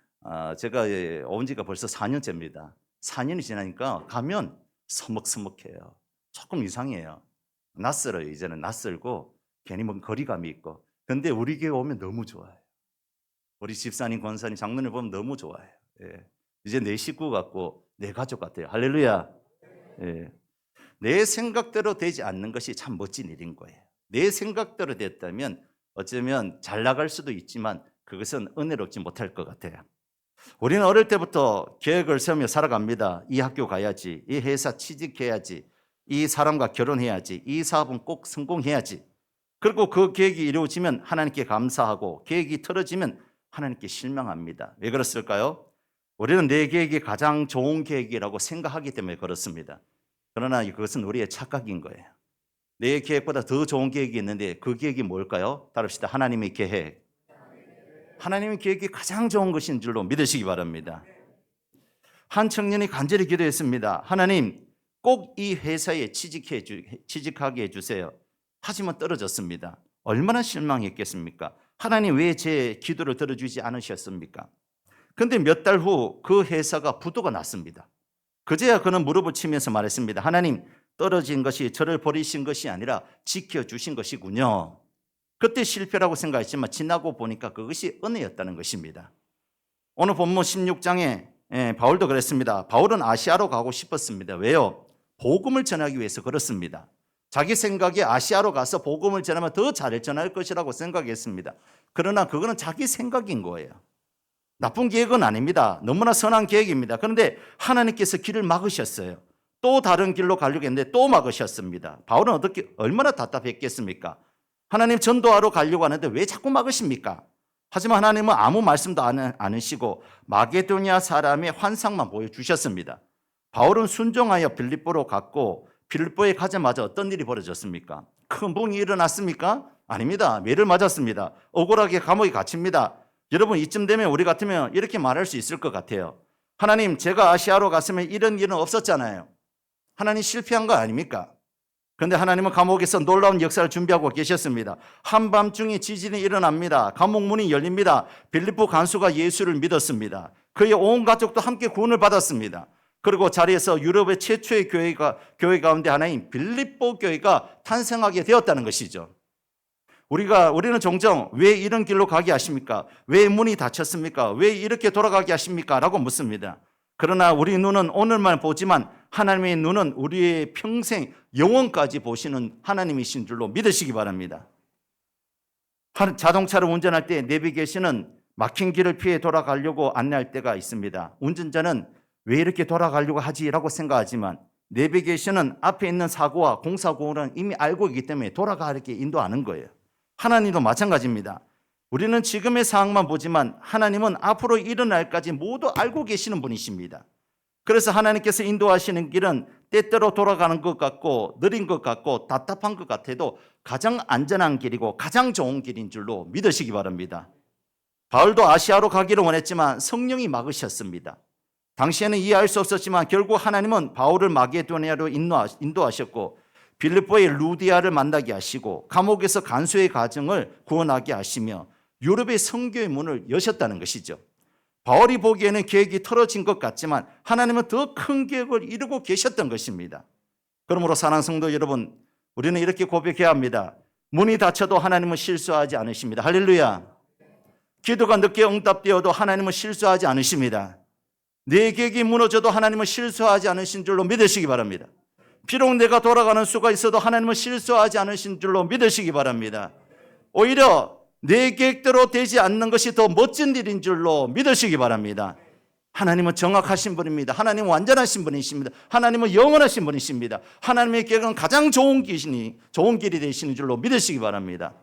제가 온 지가 벌써 4년째입니다. 4년이 지나니까 가면 서먹서먹해요. 조금 이상해요. 낯설어요. 이제는 낯설고 괜히 뭔 거리감이 있고. 근데 우리 교회 오면 너무 좋아요. 우리 집사님, 권사님, 장로님 보면 너무 좋아요. 예. 이제 내 식구 같고 내 가족 같아요. 할렐루야. 예. 내 생각대로 되지 않는 것이 참 멋진 일인 거예요. 내 생각대로 됐다면 어쩌면 잘 나갈 수도 있지만 그것은 은혜롭지 못할 것 같아요. 우리는 어릴 때부터 계획을 세우며 살아갑니다. 이 학교 가야지, 이 회사 취직해야지, 이 사람과 결혼해야지, 이 사업은 꼭 성공해야지. 그리고 그 계획이 이루어지면 하나님께 감사하고 계획이 틀어지면 하나님께 실망합니다. 왜 그렇을까요? 우리는 내 계획이 가장 좋은 계획이라고 생각하기 때문에 그렇습니다. 그러나 그것은 우리의 착각인 거예요. 내 계획보다 더 좋은 계획이 있는데 그 계획이 뭘까요? 따릅시다. 하나님의 계획. 하나님의 계획이 가장 좋은 것인 줄로 믿으시기 바랍니다. 한 청년이 간절히 기도했습니다. 하나님, 꼭 이 회사에 취직하게 해주세요. 하지만 떨어졌습니다. 얼마나 실망했겠습니까? 하나님, 왜 제 기도를 들어주지 않으셨습니까? 그런데 몇 달 후 그 회사가 부도가 났습니다. 그제야 그는 무릎을 치면서 말했습니다. 하나님, 떨어진 것이 저를 버리신 것이 아니라 지켜주신 것이군요. 그때 실패라고 생각했지만 지나고 보니까 그것이 은혜였다는 것입니다. 오늘 본문 16장에 바울도 그랬습니다. 바울은 아시아로 가고 싶었습니다. 왜요? 복음을 전하기 위해서 그렇습니다. 자기 생각에 아시아로 가서 복음을 전하면 더 잘 전할 것이라고 생각했습니다. 그러나 그거는 자기 생각인 거예요. 나쁜 계획은 아닙니다. 너무나 선한 계획입니다. 그런데 하나님께서 길을 막으셨어요. 또 다른 길로 가려고 했는데 또 막으셨습니다. 바울은 얼마나 답답했겠습니까? 하나님, 전도하러 가려고 하는데 왜 자꾸 막으십니까? 하지만 하나님은 아무 말씀도 안 하시고 마게도냐 사람의 환상만 보여주셨습니다. 바울은 순종하여 빌립보로 갔고 빌립보에 가자마자 어떤 일이 벌어졌습니까? 큰 붕이 일어났습니까? 아닙니다. 매를 맞았습니다. 억울하게 감옥에 갇힙니다. 여러분, 이쯤 되면 우리 같으면 이렇게 말할 수 있을 것 같아요. 하나님, 제가 아시아로 갔으면 이런 일은 없었잖아요. 하나님, 실패한 거 아닙니까? 그런데 하나님은 감옥에서 놀라운 역사를 준비하고 계셨습니다. 한밤중에 지진이 일어납니다. 감옥 문이 열립니다. 빌립보 간수가 예수를 믿었습니다. 그의 온 가족도 함께 구원을 받았습니다. 그리고 자리에서 유럽의 최초의 교회 가운데 하나인 빌립보 교회가 탄생하게 되었다는 것이죠. 우리는 종종 왜 이런 길로 가게 하십니까? 왜 문이 닫혔습니까? 왜 이렇게 돌아가게 하십니까? 라고 묻습니다. 그러나 우리 눈은 오늘만 보지만 하나님의 눈은 우리의 평생 영원까지 보시는 하나님이신 줄로 믿으시기 바랍니다. 자동차를 운전할 때 내비게이션은 막힌 길을 피해 돌아가려고 안내할 때가 있습니다. 운전자는 왜 이렇게 돌아가려고 하지라고 생각하지만 내비게이션은 앞에 있는 사고와 공사구역은 이미 알고 있기 때문에 돌아가게 인도하는 거예요. 하나님도 마찬가지입니다. 우리는 지금의 상황만 보지만 하나님은 앞으로 일어날 까지 모두 알고 계시는 분이십니다. 그래서 하나님께서 인도하시는 길은 때때로 돌아가는 것 같고 느린 것 같고 답답한 것 같아도 가장 안전한 길이고 가장 좋은 길인 줄로 믿으시기 바랍니다. 바울도 아시아로 가기를 원했지만 성령이 막으셨습니다. 당시에는 이해할 수 없었지만 결국 하나님은 바울을 마게도냐로 인도하셨고 빌립보의 루디아를 만나게 하시고 감옥에서 간수의 가정을 구원하게 하시며 유럽의 선교의 문을 여셨다는 것이죠. 바울이 보기에는 계획이 틀어진 것 같지만 하나님은 더 큰 계획을 이루고 계셨던 것입니다. 그러므로 사랑하는 성도 여러분, 우리는 이렇게 고백해야 합니다. 문이 닫혀도 하나님은 실수하지 않으십니다. 할렐루야. 기도가 늦게 응답되어도 하나님은 실수하지 않으십니다. 내 계획이 무너져도 하나님은 실수하지 않으신 줄로 믿으시기 바랍니다. 비록 내가 돌아가는 수가 있어도 하나님은 실수하지 않으신 줄로 믿으시기 바랍니다. 오히려 내 계획대로 되지 않는 것이 더 멋진 일인 줄로 믿으시기 바랍니다. 하나님은 정확하신 분입니다. 하나님은 완전하신 분이십니다. 하나님은 영원하신 분이십니다. 하나님의 계획은 가장 좋은 길이 되시는 줄로 믿으시기 바랍니다.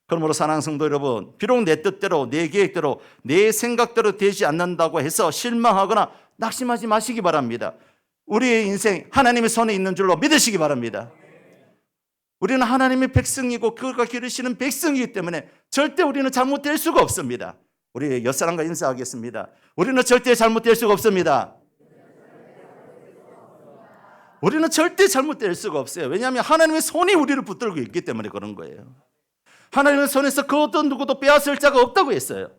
그러므로 사랑하는 성도 여러분, 비록 내 뜻대로, 내 계획대로, 내 생각대로 되지 않는다고 해서 실망하거나 낙심하지 마시기 바랍니다. 우리의 인생 하나님의 손에 있는 줄로 믿으시기 바랍니다. 우리는 하나님의 백성이고 그가 기르시는 백성이기 때문에 절대 우리는 잘못될 수가 없습니다. 우리 옆사람과 인사하겠습니다. 우리는 절대 잘못될 수가 없습니다. 우리는 절대 잘못될 수가 없어요. 왜냐하면 하나님의 손이 우리를 붙들고 있기 때문에 그런 거예요. 하나님의 손에서 그 어떤 누구도 빼앗을 자가 없다고 했어요.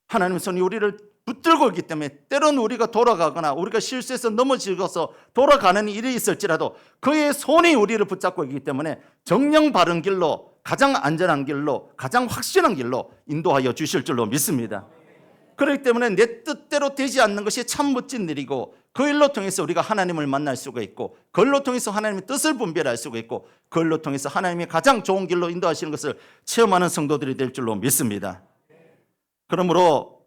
하나님의 손이 우리를 붙들고 있기 때문에 때로는 우리가 돌아가거나 우리가 실수해서 넘어지고서 돌아가는 일이 있을지라도 그의 손이 우리를 붙잡고 있기 때문에 정령 바른 길로, 가장 안전한 길로, 가장 확실한 길로 인도하여 주실 줄로 믿습니다. 그렇기 때문에 내 뜻대로 되지 않는 것이 참 멋진 일이고 그 일로 통해서 우리가 하나님을 만날 수가 있고 그 일로 통해서 하나님의 뜻을 분별할 수가 있고 그 일로 통해서 하나님이 가장 좋은 길로 인도하시는 것을 체험하는 성도들이 될 줄로 믿습니다. 그러므로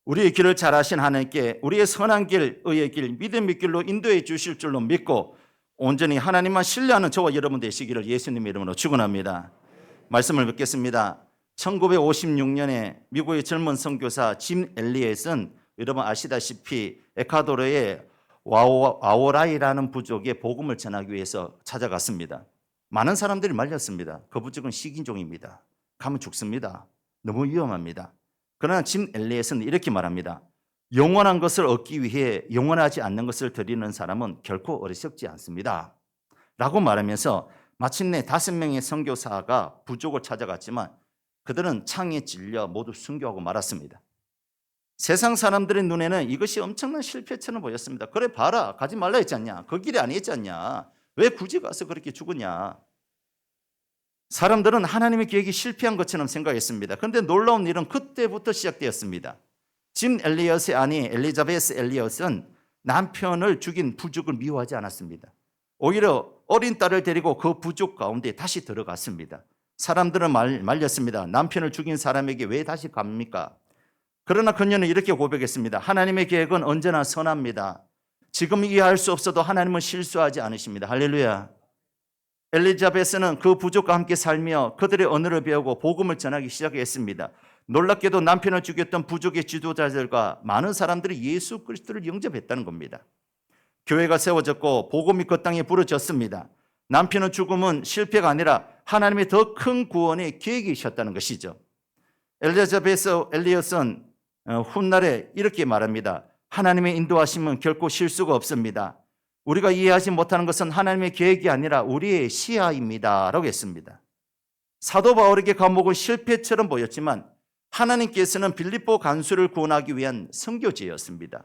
우리의 길을 잘 아신 하나님께 우리의 선한 길, 의의 길, 믿음의 길로 인도해 주실 줄로 믿고 온전히 하나님만 신뢰하는 저와 여러분 되시기를 예수님의 이름으로 축원합니다. 말씀을 뵙겠습니다. 1956년에 미국의 젊은 선교사 짐 엘리엇은 여러분 아시다시피 에콰도르의 와오라이라는 부족에 복음을 전하기 위해서 찾아갔습니다. 많은 사람들이 말렸습니다. 그 부족은 식인종입니다. 가면 죽습니다. 너무 위험합니다. 그러나 짐 엘리엇은 이렇게 말합니다. 영원한 것을 얻기 위해 영원하지 않는 것을 드리는 사람은 결코 어리석지 않습니다. 라고 말하면서 마침내 5명의 선교사가 부족을 찾아갔지만 그들은 창에 찔려 모두 순교하고 말았습니다. 세상 사람들의 눈에는 이것이 엄청난 실패처럼 보였습니다. 그래 봐라, 가지 말라 했지 않냐? 그 길이 아니었지 않냐? 왜 굳이 가서 그렇게 죽었냐? 사람들은 하나님의 계획이 실패한 것처럼 생각했습니다. 그런데 놀라운 일은 그때부터 시작되었습니다. 짐 엘리엇의 아내 엘리자베스 엘리엇은 남편을 죽인 부족을 미워하지 않았습니다. 오히려 어린 딸을 데리고 그 부족 가운데 다시 들어갔습니다. 사람들은 말렸습니다. 남편을 죽인 사람에게 왜 다시 갑니까? 그러나 그녀는 이렇게 고백했습니다. 하나님의 계획은 언제나 선합니다. 지금 이해할 수 없어도 하나님은 실수하지 않으십니다. 할렐루야. 엘리자베스는 그 부족과 함께 살며 그들의 언어를 배우고 복음을 전하기 시작했습니다. 놀랍게도 남편을 죽였던 부족의 지도자들과 많은 사람들이 예수 그리스도를 영접했다는 겁니다. 교회가 세워졌고 복음이 그 땅에 부러졌습니다. 남편의 죽음은 실패가 아니라 하나님의 더 큰 구원의 계획이셨다는 것이죠. 엘리자베스 엘리엇은 훗날에 이렇게 말합니다. 하나님의 인도하심은 결코 실수가 없습니다. 우리가 이해하지 못하는 것은 하나님의 계획이 아니라 우리의 시야입니다 라고 했습니다. 사도 바울에게 감옥은 실패처럼 보였지만 하나님께서는 빌립보 간수를 구원하기 위한 선교지였습니다.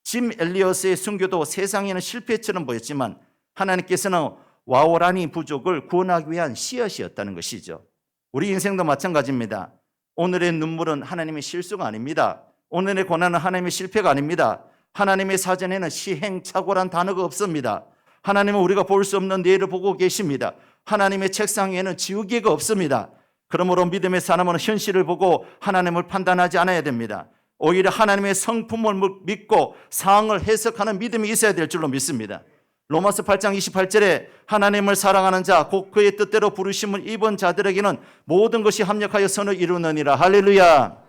짐 엘리엇의 선교도 세상에는 실패처럼 보였지만 하나님께서는 와오라니 부족을 구원하기 위한 씨앗이었다는 것이죠. 우리 인생도 마찬가지입니다. 오늘의 눈물은 하나님의 실수가 아닙니다. 오늘의 고난은 하나님의 실패가 아닙니다. 하나님의 사전에는 시행착오란 단어가 없습니다. 하나님은 우리가 볼 수 없는 내일을 보고 계십니다. 하나님의 책상에는 지우개가 없습니다. 그러므로 믿음의 사람은 현실을 보고 하나님을 판단하지 않아야 됩니다. 오히려 하나님의 성품을 믿고 상황을 해석하는 믿음이 있어야 될 줄로 믿습니다. 로마서 8장 28절에 하나님을 사랑하는 자, 곧 그의 뜻대로 부르심을 입은 자들에게는 모든 것이 합력하여 선을 이루느니라. 할렐루야.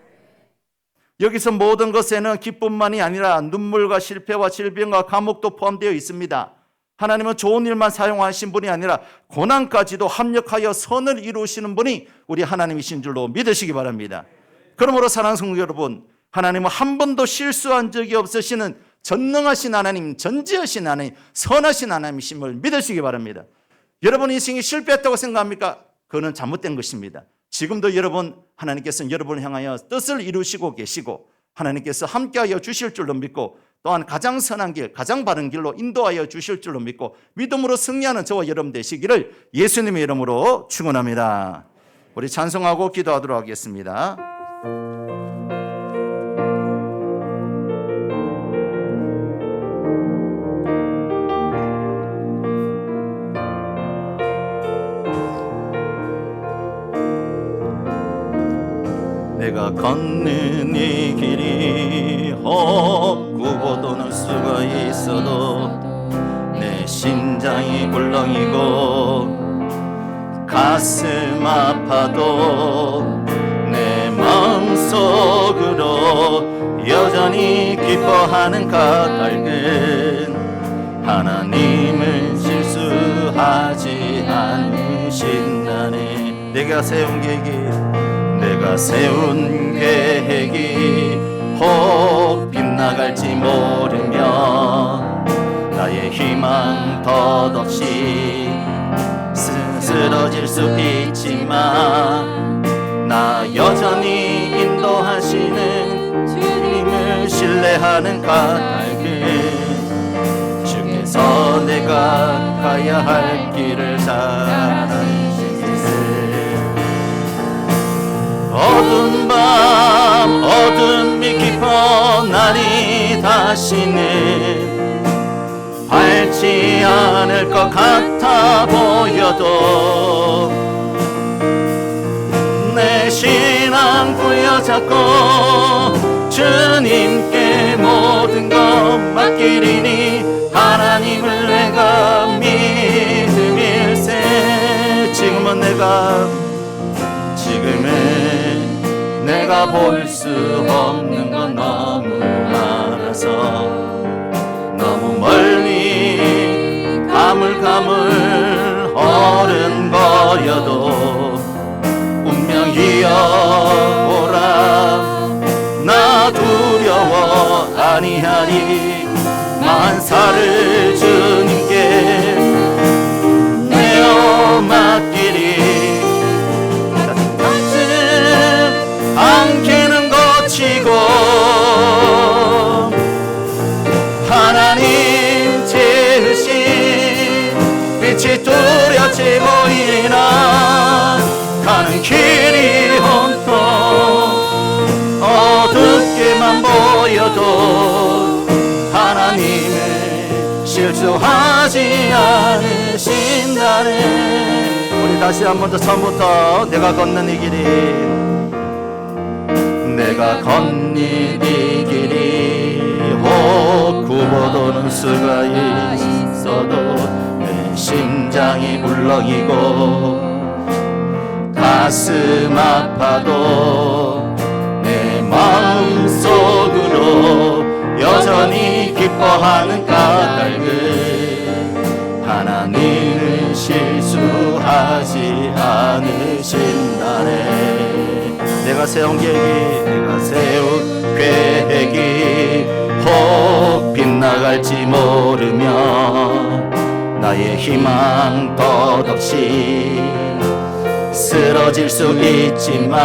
여기서 모든 것에는 기쁨만이 아니라 눈물과 실패와 질병과 감옥도 포함되어 있습니다. 하나님은 좋은 일만 사용하신 분이 아니라 고난까지도 합력하여 선을 이루시는 분이 우리 하나님이신 줄로 믿으시기 바랍니다. 그러므로 사랑하는 성도 여러분, 하나님은 한 번도 실수한 적이 없으시는 전능하신 하나님, 전지하신 하나님, 선하신 하나님이심을 믿으시기 바랍니다. 여러분 인생이 실패했다고 생각합니까? 그거는 잘못된 것입니다. 지금도 여러분, 하나님께서는 여러분을 향하여 뜻을 이루시고 계시고 하나님께서 함께하여 주실 줄로 믿고 또한 가장 선한 길, 가장 바른 길로 인도하여 주실 줄로 믿고 믿음으로 승리하는 저와 여러분 되시기를 예수님의 이름으로 축원합니다. 우리 찬송하고 기도하도록 하겠습니다. 내가 걷는 이 길이 험고 있어도 내 심장이 울렁이고 가슴 아파도 내 마음속으로 여전히 기뻐하는 까닭은 하나님은 실수하지 않으신다네. 내가 세운 계획이 혹 빗나갈지 모르며 나의 희망 덧없이 쓰러질 수 있지만 나 여전히 인도하시는 주님을 신뢰하는 까닭은 주께서 내가 가야 할 길을 잘 아시네. 어두운 밤 어둠이 깊어 날이 다시는 밝지 않을 것 같아 보여도 내 신앙 부여잡고 주님께 모든 것 맡기리니 하나님을 내가 믿음일세. 지금은 내가 볼 수 없는 건 너무 많아서 너무 멀리 가물가물 어른거려도 운명이여 오라. 나 두려워 아니하리. 만사를 주님께 내어 맡기리. 안개는 거치고 하나님 지으신 빛이 뚜렷이 보이나 가는 길이 온통 어둡게만 보여도 하나님은 실수하지 않으신다네. 우리 다시 한 번 더 처음부터 내가 걷는 이 길이 혹 굽어도는 수가 있어도 내 심장이 울렁이고 가슴 아파도 내 마음속으로 여전히 기뻐하는 까닭은 하나님은 실수하지 않으신다네. 내가 세운 계획이 혹 빗나갈지 모르며 나의 희망 덧없이 쓰러질 수 있지만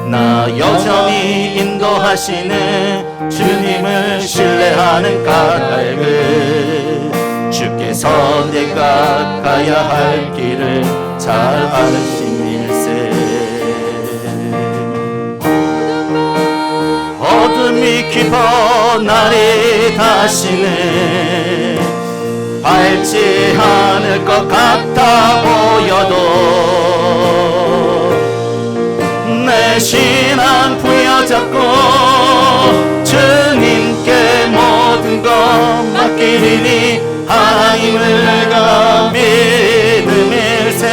나 여전히 인도하시는 주님을 신뢰하는 까닭은 주께서 내가 가야 할 길을 잘 아심일세. 어둠이 깊어 날이 다시는 밝지 않을 것 같아 보여도 내 신앙 부여잡고 주님께 모든 것 맡기리니 하나님을 내가 믿음일세.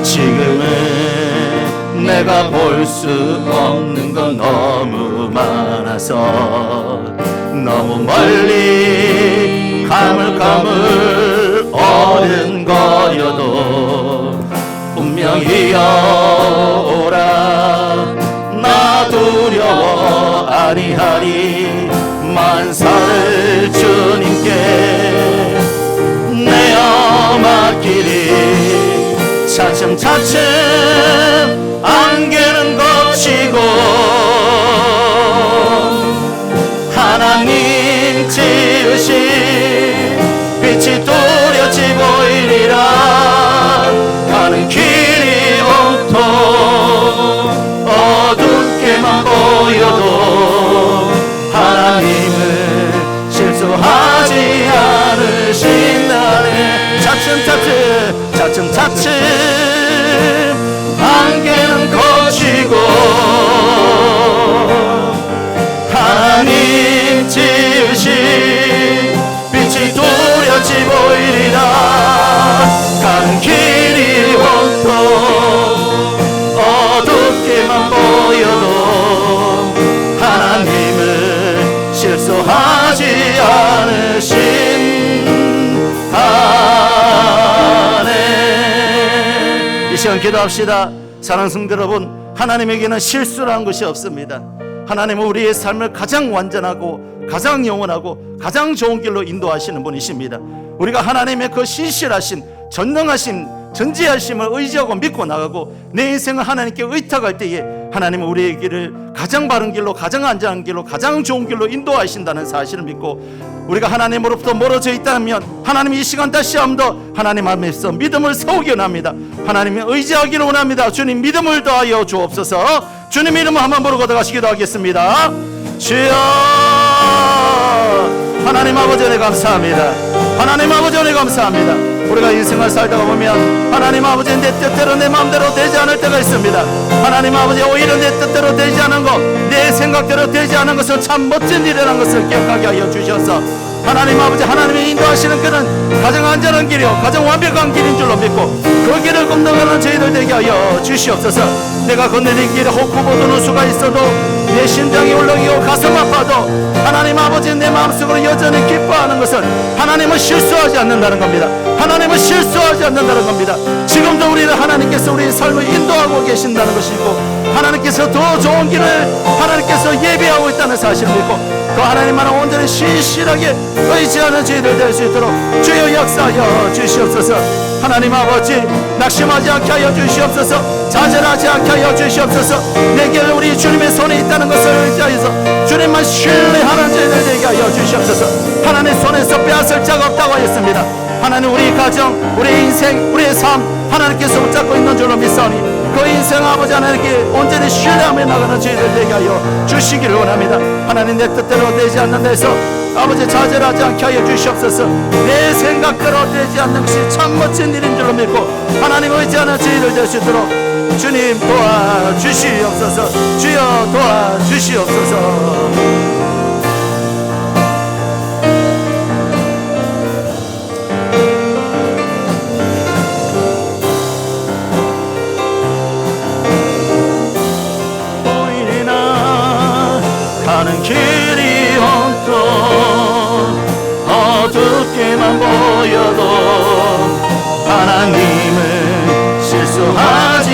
지금은 내가 볼 수 없는 건 너무 많아서 너무 멀리 가물가물 어른거려도 운명이여 오라. 나 두려워 아니하리. 만사를 주님께 내어 맡기리. 차츰차츰 안개는 거치고 하나님 지으신 빛이 뚜렷이 보이리라. 가는 길이 온통 어둡게만 보여도 하나님은 실수하지 않으신다네. 차츰차츰 안개는 거치고 하나님 한번 기도합시다. 사랑하는 성도 여러분, 하나님에게는 실수라는 것이 없습니다. 하나님은 우리의 삶을 가장 완전하고 가장 영원하고 가장 좋은 길로 인도하시는 분이십니다. 우리가 하나님의 그 신실하신 전능하신 전지하심을 의지하고 믿고 나가고 내 인생을 하나님께 의탁할 때에 하나님은 우리의 길을 가장 바른 길로, 가장 안전한 길로, 가장 좋은 길로 인도하신다는 사실을 믿고, 우리가 하나님으로부터 멀어져 있다면 하나님 이 시간 다시 한 번 더 하나님 앞에서 믿음을 세우기 원합니다. 하나님을 의지하기를 원합니다. 주님, 믿음을 더하여 주옵소서. 주님 이름을 한번 부르고 들어가시기도 하겠습니다. 주여, 하나님 아버지 은혜 감사합니다. 하나님 아버지 은혜 감사합니다. 우리가 인생을 살다가 보면 하나님 아버지 내 뜻대로 내 마음대로 되지 않을 때가 있습니다. 하나님 아버지 오히려 내 뜻대로 되지 않은 것, 내 생각대로 되지 않은 것은 참 멋진 일이라는 것을 기억하게 하여 주셔서 하나님 아버지, 하나님이 인도하시는 길은 가장 안전한 길이요 가장 완벽한 길인 줄로 믿고 그 길을 건너가는 저희들 되게 하여 주시옵소서. 내가 건너는 길에 혹고 보도는 수가 있어도 내 심장이 울렁이고 가슴 아파도 하나님 아버지 내 마음속으로 여전히 기뻐하는 것은 하나님은 실수하지 않는다는 겁니다. 하나님은 실수하지 않는다는 겁니다. 지금도 우리를 하나님께서 우리의 삶을 인도하고 계신다는 것이고 하나님께서 더 좋은 길을 하나님께서 예비하고 있다는 사실을 믿고 그 하나님만을 온전히 신실하게 의지하는 저희들 될 수 있도록 주여 역사하여 주시옵소서. 하나님 아버지, 낙심하지 않게 하여 주시옵소서. 좌절하지 않게 하여 주시옵소서. 내 길 우리 주님의 손에 있다는 것을 의지하여서 주님만 신뢰하는 저희들 되게 하여 주시옵소서. 하나님 손에서 빼앗을 자가 없다고 하였습니다. 하나님, 우리 가정, 우리 인생, 우리의 삶 하나님께서 붙잡고 있는 줄로 믿사오니 그 인생 아버지 하나님께 온전히 신뢰하며 나가는 저희들 되게 하여 주시기를 원합니다. 하나님, 내 뜻대로 되지 않는 데서 아버지 좌절하지 않게 하여 주시옵소서. 내 생각대로 되지 않는 것이 참 멋진 일인 줄로 믿고 하나님 의지하는 저희들 될 수 있도록 주님 도와주시옵소서. 주여 도와주시옵소서. 가는 길이 온통 어둡게만 보여도 하나님은 실수하지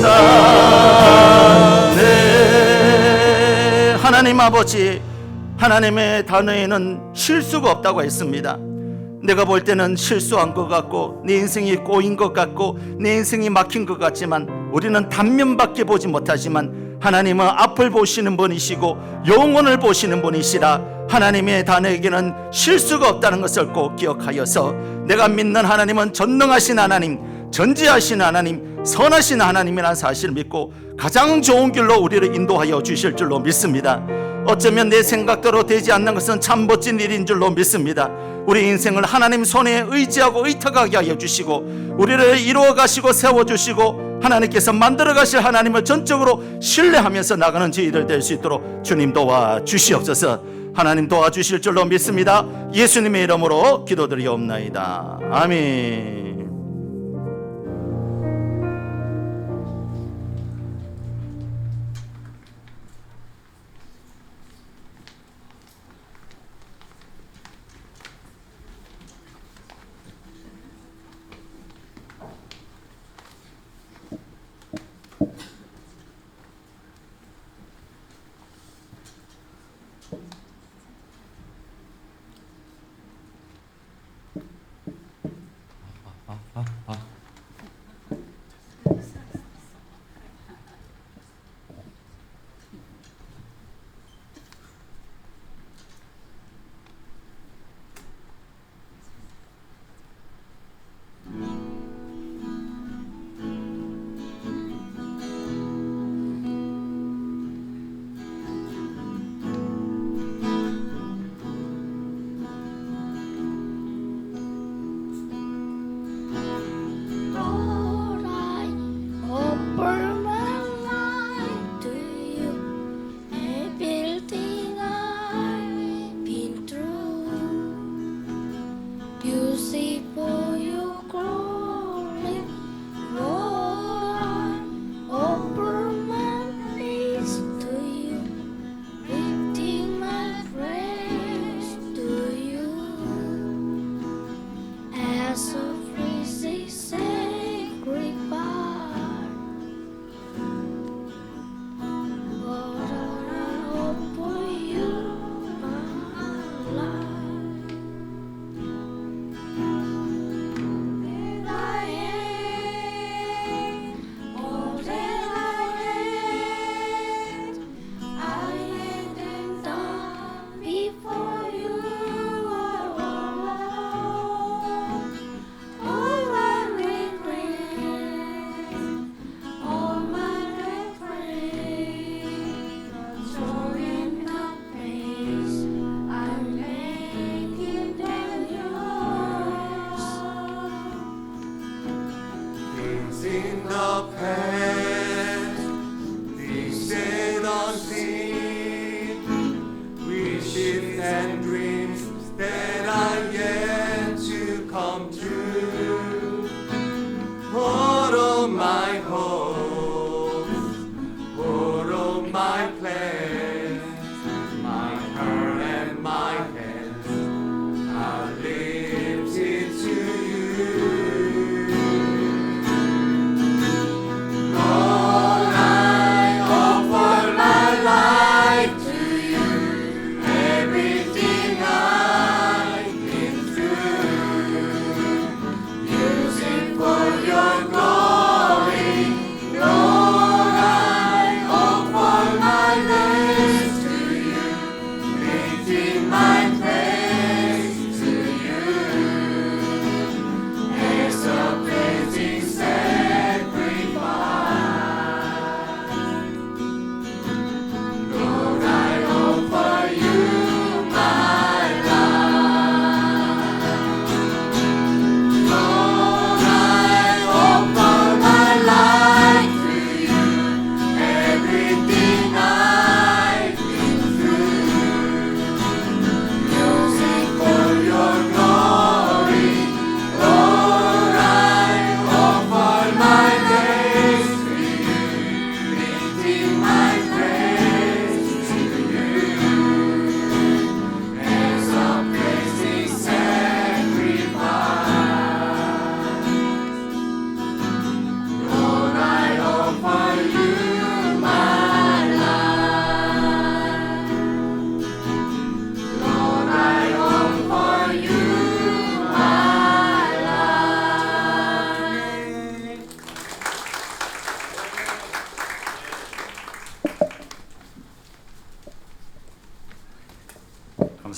않으신다. 네, 하나님 아버지, 하나님의 단어에는 실수가 없다고 했습니다. 내가 볼 때는 실수한 것 같고 내 인생이 꼬인 것 같고 내 인생이 막힌 것 같지만 우리는 단면밖에 보지 못하지만 하나님은 앞을 보시는 분이시고 영혼을 보시는 분이시라. 하나님의 단어에게는 실수가 없다는 것을 꼭 기억하여서 내가 믿는 하나님은 전능하신 하나님, 전지하신 하나님, 선하신 하나님이라는 사실을 믿고 가장 좋은 길로 우리를 인도하여 주실 줄로 믿습니다. 어쩌면 내 생각대로 되지 않는 것은 참 멋진 일인 줄로 믿습니다. 우리 인생을 하나님 손에 의지하고 의탁하게 하여 주시고 우리를 이루어 가시고 세워 주시고 하나님께서 만들어 가실 하나님을 전적으로 신뢰하면서 나가는 저희들 될 수 있도록 주님 도와 주시옵소서. 하나님 도와주실 줄로 믿습니다. 예수님의 이름으로 기도드리옵나이다. 아멘.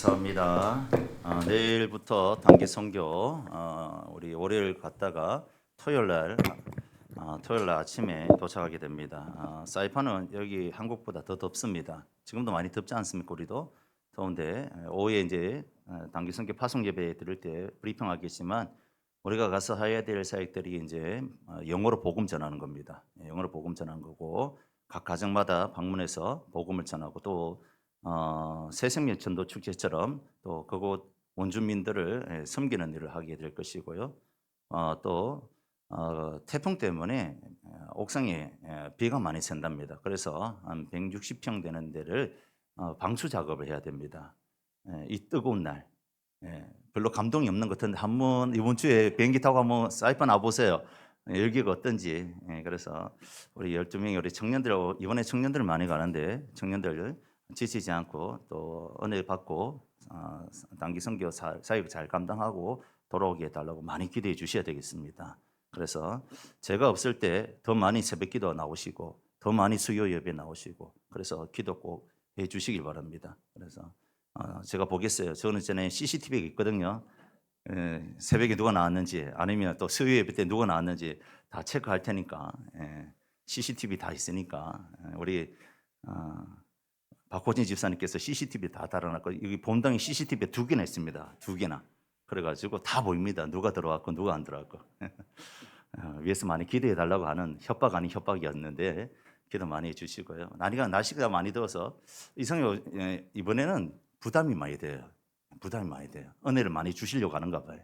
감사합니다. 내일부터 단기 선교 우리 월요일 갔다가 토요일 날 아침에 도착하게 됩니다. 사이판은 여기 한국보다 더 덥습니다. 지금도 많이 덥지 않습니까? 우리도 더운데 오후에 이제 단기 선교 파송 예배 드릴 때 브리핑하겠지만 우리가 가서 해야 될 사역들이 이제 영어로 복음 전하는 겁니다. 영어로 복음 전하는 거고 각 가정마다 방문해서 복음을 전하고 또 새생명 전도 축제처럼 또 그곳 원주민들을 섬기는 일을 하게 될 것이고요. 또 태풍 때문에 옥상에 비가 많이 샌답니다. 그래서 한 160평 되는 데를 방수 작업을 해야 됩니다. 이 뜨거운 날 별로 감동이 없는 것 같은데 한번 이번 주에 비행기 타고 한번 사이판 와보세요. 여기가 어떤지. 그래서 우리 12명의 우리 청년들, 이번에 청년들 많이 가는데 청년들 지치지 않고 또 은혜 받고 단기 선교 사역 잘 감당하고 돌아오게 해달라고 많이 기대해 주셔야 되겠습니다. 그래서 제가 없을 때 더 많이 새벽기도 나오시고 더 많이 수요 예배 나오시고 그래서 기도 꼭 해주시길 바랍니다. 그래서 제가 보겠어요. 저는 전에 CCTV가 있거든요. 새벽에 누가 나왔는지 아니면 또 수요 예배 때 누가 나왔는지 다 체크할 테니까 CCTV 다 있으니까 우리 박호진 집사님께서 CCTV 다 달아놨고 여기 본당에 CCTV 2개나 있습니다. 2개나. 그래가지고 다 보입니다. 누가 들어왔고 누가 안 들어왔고. 위에서 많이 기대해 달라고 하는 협박 아닌 협박이었는데 기도 많이 해주시고요. 날씨가 많이 더워서 이상해 이번에는 부담이 많이 돼요. 부담이 많이 돼요. 은혜를 많이 주시려고 하는가 봐요.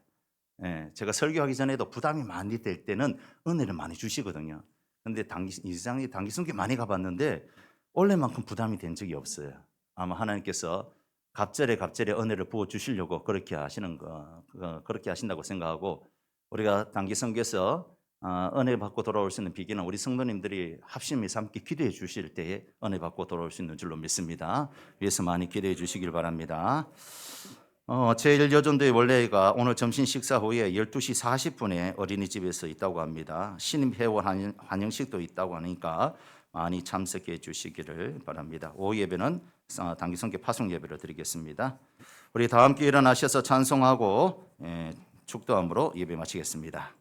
제가 설교하기 전에도 부담이 많이 될 때는 은혜를 많이 주시거든요. 근데 이상하게 단기 선교 많이 가봤는데 원래만큼 부담이 된 적이 없어요. 아마 하나님께서 갑절에 은혜를 부어 주시려고 그렇게 그렇게 하신다고 생각하고 우리가 단기 선교에서 은혜 받고 돌아올 수 있는 비결은 우리 성도님들이 합심해서 함께 기도해 주실 때에 은혜 받고 돌아올 수 있는 줄로 믿습니다. 위에서 많이 기도해 주시길 바랍니다. 제1여전도의 원래가 오늘 점심 식사 후에 12시 40분에 어린이집에서 있다고 합니다. 신입 회원 환영식도 있다고 하니까 많이 참석해 주시기를 바랍니다. 오후 예배는 단기 선교 파송 예배를 드리겠습니다. 우리 다 함께 일어나셔서 찬송하고 축도함으로 예배 마치겠습니다.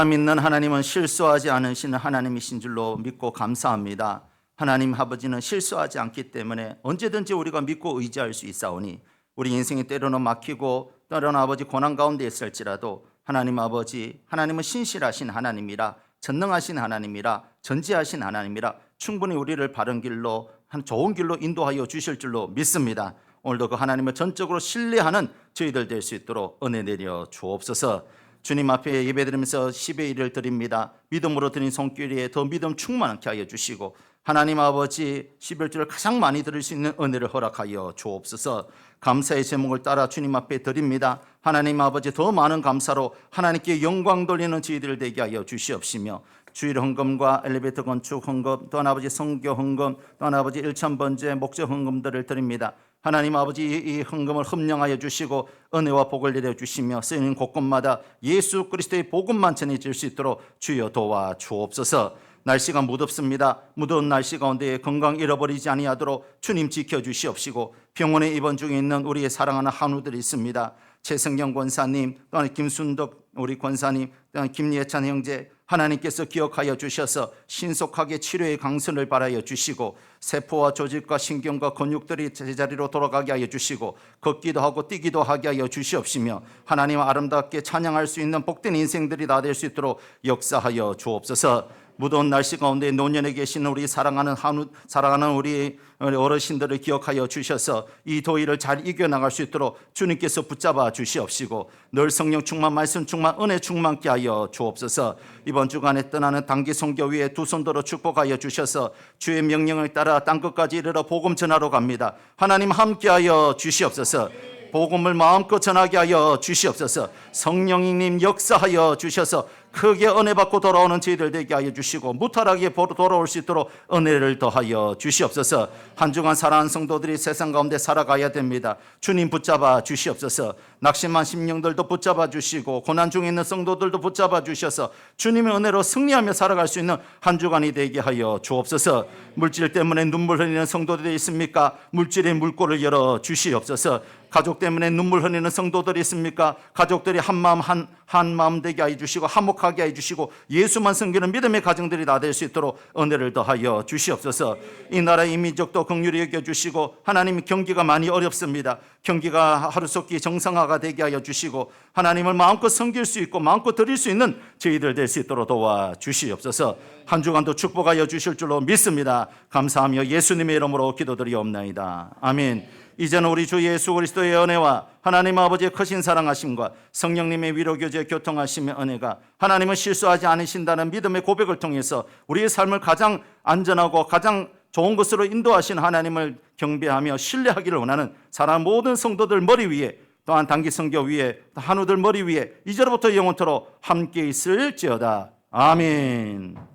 믿는 하나님은 실수하지 않으시는 하나님이신 줄로 믿고 감사합니다. 하나님 아버지는 실수하지 않기 때문에 언제든지 우리가 믿고 의지할 수 있사오니 우리 인생이 때로는 막히고 때로는 아버지 고난 가운데 있을지라도 하나님 아버지 하나님은 신실하신 하나님이라 전능하신 하나님이라 전지하신 하나님이라 충분히 우리를 바른 길로 좋은 길로 인도하여 주실 줄로 믿습니다. 오늘도 그 하나님을 전적으로 신뢰하는 저희들 될 수 있도록 은혜 내려 주옵소서. 주님 앞에 예배드리면서 10의 1을 드립니다. 믿음으로 드린 손길에 더 믿음 충만하게 하여 주시고 하나님 아버지 11주를 가장 많이 드릴 수 있는 은혜를 허락하여 주옵소서. 감사의 제목을 따라 주님 앞에 드립니다. 하나님 아버지 더 많은 감사로 하나님께 영광 돌리는 저희들 되게 하여 주시옵시며 주일 헌금과 엘리베이터 건축 헌금 또한 아버지 선교 헌금 또한 아버지 1,000번째 목적 헌금들을 드립니다. 하나님 아버지 이 헌금을 흠령하여 주시고 은혜와 복을 내려 주시며 쓰이는 곳곳마다 예수 그리스도의 복음만 전해질 수 있도록 주여 도와 주옵소서. 날씨가 무덥습니다. 무더운 날씨 가운데 건강 잃어버리지 아니하도록 주님 지켜주시옵시고 병원에 입원 중에 있는 우리의 사랑하는 한우들이 있습니다. 최성경 권사님 또한 김순덕 우리 권사님, 김예찬 형제 하나님께서 기억하여 주셔서 신속하게 치료의 강선을 바라여 주시고 세포와 조직과 신경과 근육들이 제자리로 돌아가게 하여 주시고 걷기도 하고 뛰기도 하게 하여 주시옵시며 하나님 아름답게 찬양할 수 있는 복된 인생들이 다 될 수 있도록 역사하여 주옵소서. 무더운 날씨 가운데 노년에 계신 우리 사랑하는 우리 어르신들을 기억하여 주셔서 이 더위를 잘 이겨나갈 수 있도록 주님께서 붙잡아 주시옵시고 늘 성령 충만, 말씀 충만, 은혜 충만케 하여 주옵소서. 이번 주간에 떠나는 단기 선교 위에 두 손 들어 축복하여 주셔서 주의 명령을 따라 땅끝까지 이르러 복음 전하러 갑니다. 하나님 함께하여 주시옵소서. 복음을 마음껏 전하게 하여 주시옵소서. 성령님 역사하여 주셔서 크게 은혜 받고 돌아오는 저희들 되게 하여 주시고 무탈하게 돌아올 수 있도록 은혜를 더하여 주시옵소서. 한 주간 사랑하는 성도들이 세상 가운데 살아가야 됩니다. 주님 붙잡아 주시옵소서. 낙심한 심령들도 붙잡아 주시고 고난 중에 있는 성도들도 붙잡아 주셔서 주님의 은혜로 승리하며 살아갈 수 있는 한 주간이 되게 하여 주옵소서. 물질 때문에 눈물 흘리는 성도들이 있습니까? 물질의 물꼬를 열어 주시옵소서. 가족 때문에 눈물 흘리는 성도들이 있습니까? 가족들이 한 마음 되게 해주시고 화목하게 해주시고 예수만 섬기는 믿음의 가정들이 다 될 수 있도록 은혜를 더하여 주시옵소서. 이 나라의 민족도 긍휼히 여겨주시고 하나님 경기가 많이 어렵습니다. 경기가 하루속히 정상화가 되게 하여 주시고 하나님을 마음껏 섬길 수 있고 마음껏 드릴 수 있는 저희들 될 수 있도록 도와주시옵소서. 한 주간도 축복하여 주실 줄로 믿습니다. 감사하며 예수님의 이름으로 기도드리옵나이다. 아멘. 이제는 우리 주 예수 그리스도의 은혜와 하나님 아버지의 크신 사랑하심과 성령님의 위로교제 교통하심의 은혜가 하나님은 실수하지 않으신다는 믿음의 고백을 통해서 우리의 삶을 가장 안전하고 가장 좋은 것으로 인도하신 하나님을 경배하며 신뢰하기를 원하는 사랑하는 모든 성도들 머리 위에 또한 단기 선교 위에 한우들 머리 위에 이제로부터 영원토록 함께 있을지어다. 아멘.